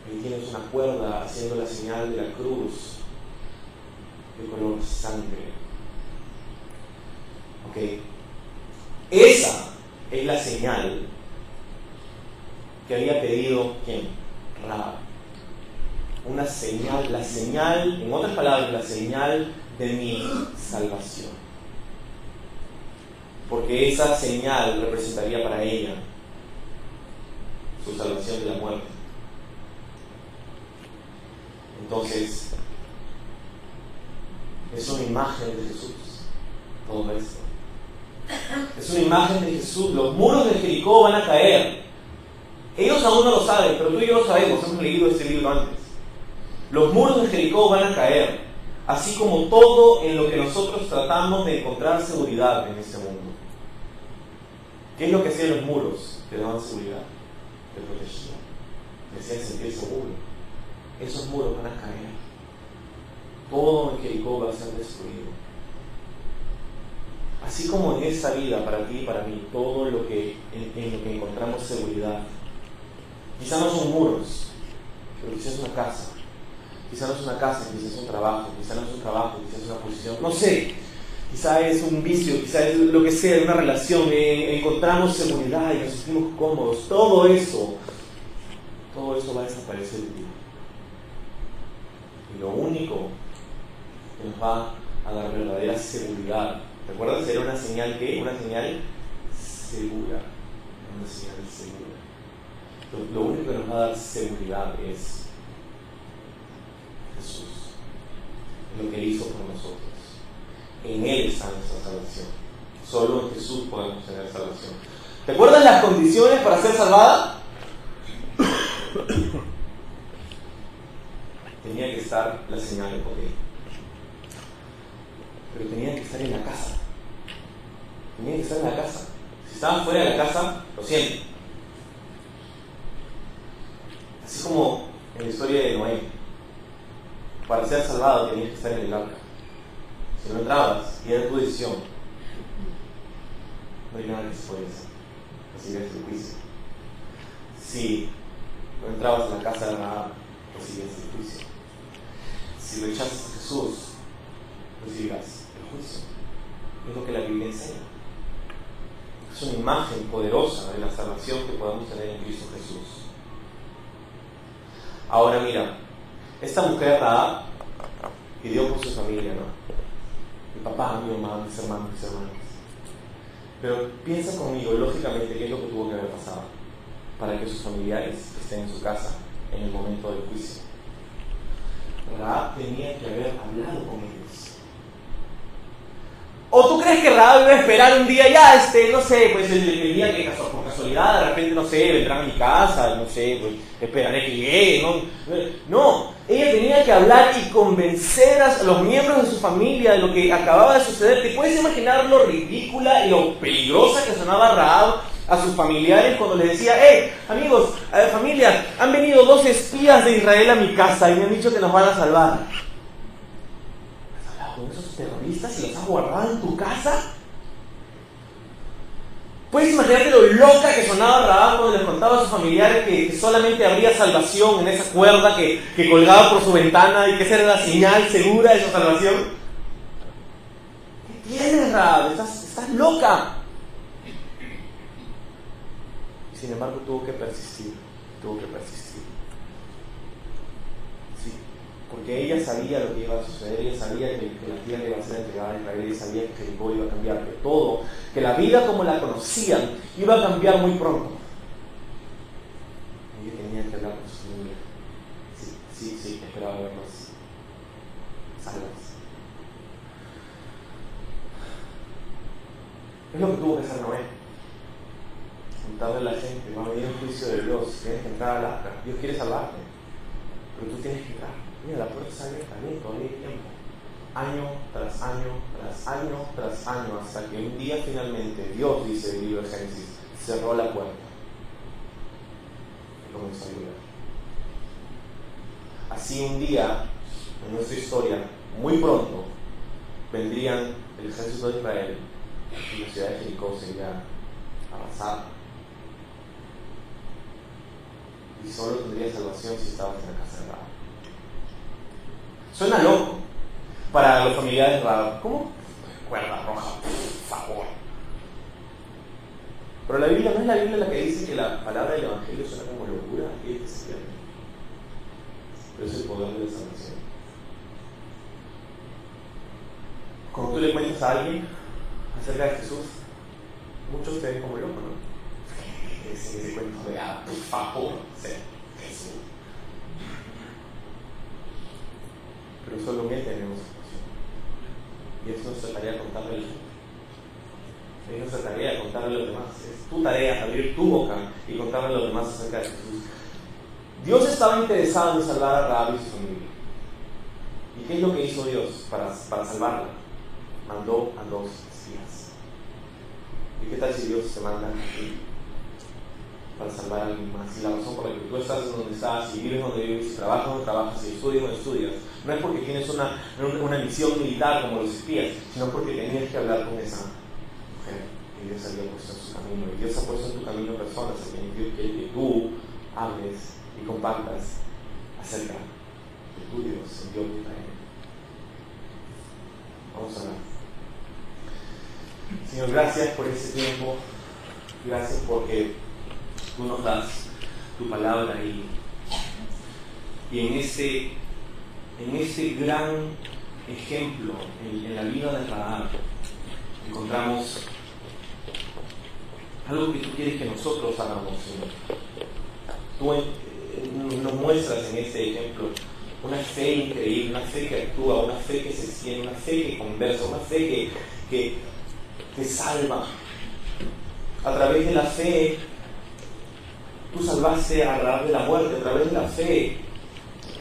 S1: Ahí tienes una cuerda haciendo la señal de la cruz de color sangre. Ok, esa es la señal que había pedido ¿quién? Rahab. Una señal, la señal, en otras palabras, la señal de mi salvación. Porque esa señal representaría para ella su salvación de la muerte. Entonces, es una imagen de Jesús, todo esto. Es una imagen de Jesús. Los muros de Jericó van a caer. Ellos aún no lo saben, pero tú y yo lo sabemos, hemos leído este libro antes. Los muros de Jericó van a caer, así como todo en lo que nosotros tratamos de encontrar seguridad en este mundo. ¿Qué es lo que hacían los muros? Te daban seguridad, te protegían, te hacían sentir seguro. Esos muros van a caer. Todo en Jericó va a ser destruido. Así como en esta vida, para ti y para mí, todo en lo que encontramos seguridad. Quizá no son muros, pero quizás es una casa. Quizá no es una casa, quizás es un trabajo. Quizá no es un trabajo, quizás es una posición. No sé, quizá es un vicio, quizá es lo que sea, una relación. Encontramos seguridad y nos sentimos cómodos. Todo eso va a desaparecer de ti. Y lo único que nos va a dar verdadera seguridad. ¿Recuerdas? Era una señal ¿qué? Una señal segura. Una señal segura. Lo único que nos va a dar seguridad es Jesús, lo que Él hizo por nosotros. En Él está nuestra salvación. Solo en Jesús podemos tener salvación. ¿Te acuerdas las condiciones para ser salvada? Tenía que estar la señal de poder, pero tenía que estar en la casa. Tenía que estar en la casa. Si estaban fuera de la casa, lo siento. Así como en la historia de Noé, para ser salvado tenías que estar en el arca. Si no entrabas, y era tu decisión, no hay nada que se puede hacer. Recibías el juicio. Si no entrabas en la casa de Rahab, recibías el juicio. Si si rechazas a Jesús, recibirás el juicio. Es lo que la Biblia enseña. Es una imagen poderosa de la salvación que podamos tener en Cristo Jesús. Ahora mira, esta mujer Rahab pidió por su familia, ¿no? Mi papá, mi mamá, mis hermanos, mis hermanas. Pero piensa conmigo, lógicamente, qué es lo que tuvo que haber pasado para que sus familiares estén en su casa en el momento del juicio. Rahab tenía que haber hablado con ellos. ¿O tú crees que Rahab iba a esperar un día ya, no sé, pues el día que por casualidad, de repente, no sé, vendrán a mi casa, no sé, pues esperaré que llegue, ¿no? No, ella tenía que hablar y convencer a los miembros de su familia de lo que acababa de suceder. ¿Te puedes imaginar lo ridícula y lo peligrosa que sonaba Rahab a sus familiares cuando les decía: amigos, familia, han venido 2 espías de Israel a mi casa y me han dicho que nos van a salvar? ¿Con esos terroristas y los has guardado en tu casa? ¿Puedes imaginarte lo loca que sonaba Rahab cuando les contaba a sus familiares que solamente habría salvación en esa cuerda que colgaba por su ventana y que esa era la señal segura de su salvación? ¿Qué tienes, Rahab? Estás loca. Y sin embargo tuvo que persistir. Sí, porque ella sabía lo que iba a suceder, ella sabía que la tierra iba a ser entregada a Israel, ella sabía que Jericó iba a cambiar, que todo, que la vida como la conocían iba a cambiar muy pronto. Ella tenía que hablar con su familia. Sí, esperaba verlos salvos. Es lo que tuvo que hacer Noé. Contarle a la gente: va a venir un juicio de Dios, tienes que entrar al arca, Dios quiere salvarte, pero tú tienes que entrar. Mira, la puerta está abierta, todavía hay tiempo. Año tras año, hasta que un día finalmente Dios, dice el libro de Génesis, cerró la puerta y comenzó a llover. Así un día, en nuestra historia, muy pronto, vendrían el ejército de Israel y la ciudad de Jericó sería arrasada. Y solo tendría salvación si estabas en la casa de Rahab. Suena loco para los familiares de Rahab. ¿Cómo? Cuerda roja, por favor. Pero la Biblia no es la Biblia la que dice que la palabra del Evangelio suena como locura, que se pierde. Pero es el poder de la salvación. Cuando tú le cuentas a alguien acerca de Jesús, muchos te ven como loco, ¿no? Ese cuento de por favor, Jesús. Pero solo en Él tenemos salvación. Y es nuestra tarea contarle a la gente. Es nuestra tarea contarle a los demás. Es tu tarea abrir tu boca y contarle a los demás acerca de Jesús. Dios estaba interesado en salvar a Rahab y su familia. ¿Y qué es lo que hizo Dios para salvarla? Mandó a 2 espías. ¿Y qué tal si Dios te manda a ti para salvar a alguien más? Y la razón por la que tú estás donde estás, y vives donde vives, y trabajas donde trabajas, y estudias donde estudias, no es porque tienes una misión militar como los espías, sino porque tenías que hablar con esa mujer que Dios había puesto en su camino. Y Dios ha puesto en tu camino personas a quienes Dios quiere que tú hables y compartas acerca de tu Dios, el Dios de Israel. Vamos a hablar. Señor, gracias por este tiempo. Gracias porque tú nos das tu palabra y en este gran ejemplo, en la vida de Rahab, encontramos algo que tú quieres que nosotros hagamos, Señor. Tú nos muestras en este ejemplo una fe increíble, una fe que actúa, una fe que se extiende, una fe que conversa, una fe que salva. A través de la fe, tú salvaste a Rahab de la muerte. A través de la fe,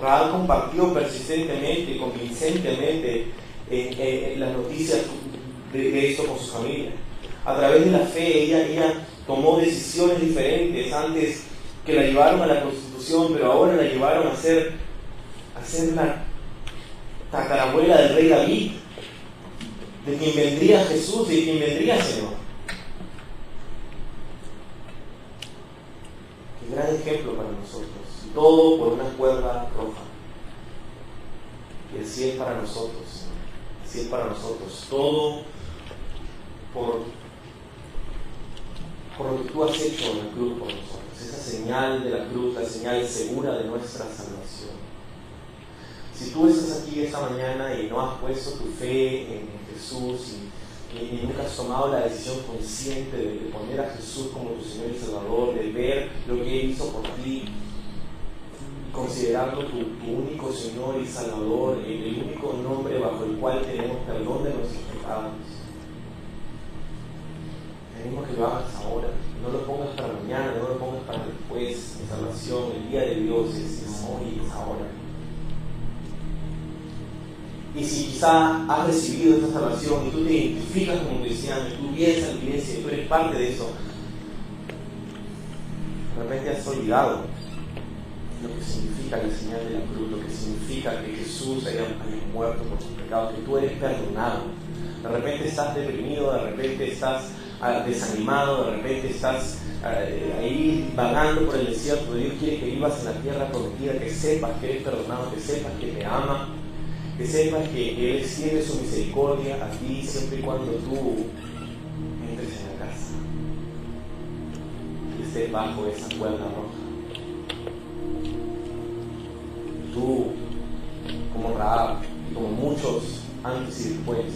S1: Rahab compartió persistentemente, convincentemente las noticias de esto con su familia. A través de la fe, ella tomó decisiones diferentes. Antes que la llevaron a la prostitución, pero ahora la llevaron a ser la tatarabuela del rey David, de quien vendría Jesús, de quien vendría Señor. Qué gran ejemplo para nosotros. Y todo por una cuerda roja. Y así es para nosotros, Señor. Así es para nosotros. Todo por lo que tú has hecho en la cruz por nosotros. Esa señal de la cruz, la señal segura de nuestra salvación. Si tú estás aquí esta mañana y no has puesto tu fe en Jesús y nunca has tomado la decisión consciente de poner a Jesús como tu Señor y Salvador, de ver lo que Él hizo por ti, considerarlo tu único Señor y Salvador, el único nombre bajo el cual tenemos perdón de nuestros pecados, tenemos que lo hagas ahora. No lo pongas para mañana, no lo pongas para después. Mi salvación, el día de Dios es hoy, es ahora. Y si quizá has recibido esta salvación y tú te identificas como cristiano, y tú vienes a la iglesia y tú eres parte de eso, de repente has olvidado lo que significa la señal de la cruz, lo que significa que Jesús haya muerto por tus pecados, que tú eres perdonado. De repente estás deprimido, de repente estás desanimado, de repente estás ahí vagando por el desierto. Dios quiere que vivas en la tierra prometida, que sepas que eres perdonado, que sepas que te ama, que sepas que Él extiende su misericordia a ti siempre y cuando tú entres en la casa y estés bajo esa cuerda roja. Tú, como Rahab y como muchos antes y después,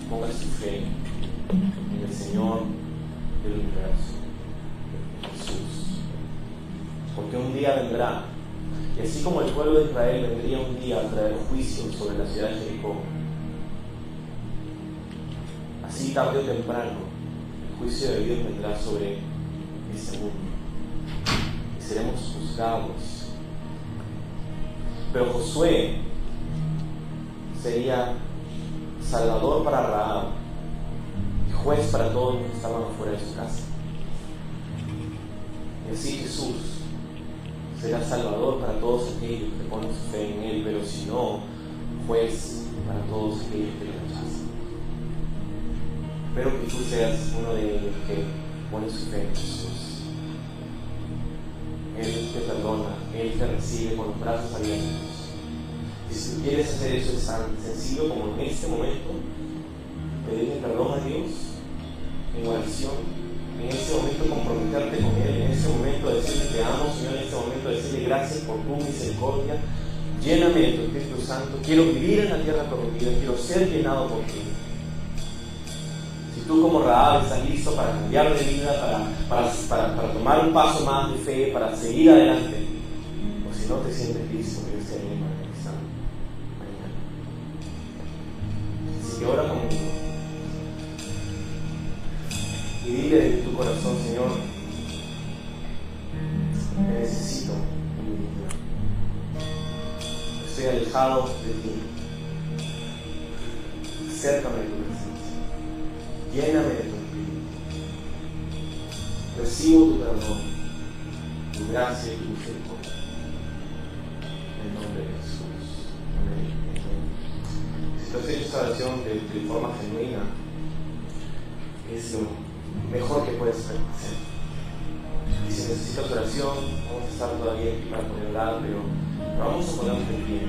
S1: pongas tu fe en el Señor del universo, Jesús. Porque un día vendrá, y así como el pueblo de Israel vendría un día a traer juicio sobre la ciudad de Jericó, así tarde o temprano el juicio de Dios vendrá sobre este mundo y seremos juzgados. Pero Josué sería salvador para Rahab y juez para todos los que estaban afuera de su casa. Y así Jesús será salvador para todos aquellos que ponen su fe en Él, pero si no, juez para todos aquellos que lo rechazan. Espero que tú seas uno de ellos que pone su fe en Jesús. Él te perdona, Él te recibe con los brazos abiertos. Y si tú quieres hacer eso, es tan sencillo como en este momento pedirle perdón a Dios en oración, en este momento comprometerte con Él, en este momento decirle te amo, Señor, en este momento decirle gracias por tu misericordia, lléname de tu Espíritu Santo, quiero vivir en la tierra prometida, quiero ser llenado por ti. Si tú como Rahab estás listo para cambiar de vida, para tomar un paso más de fe, para seguir adelante, o si no te sientes listo, que Dios te anime para empezar mañana. Así que ora conmigo y dile de tu corazón, Señor, te necesito en mi vida. Estoy alejado de ti. Acércame de tu presencia. Lléname de tu espíritu. Recibo tu perdón, tu gracia y tu misericordia. En el nombre de Jesús. Amén. Si tú has hecho esta oración de forma genuina, es lo mejor que puedes hacer. Y si necesitas oración, vamos a estar todavía aquí para poder orar, pero vamos a ponernos de pie.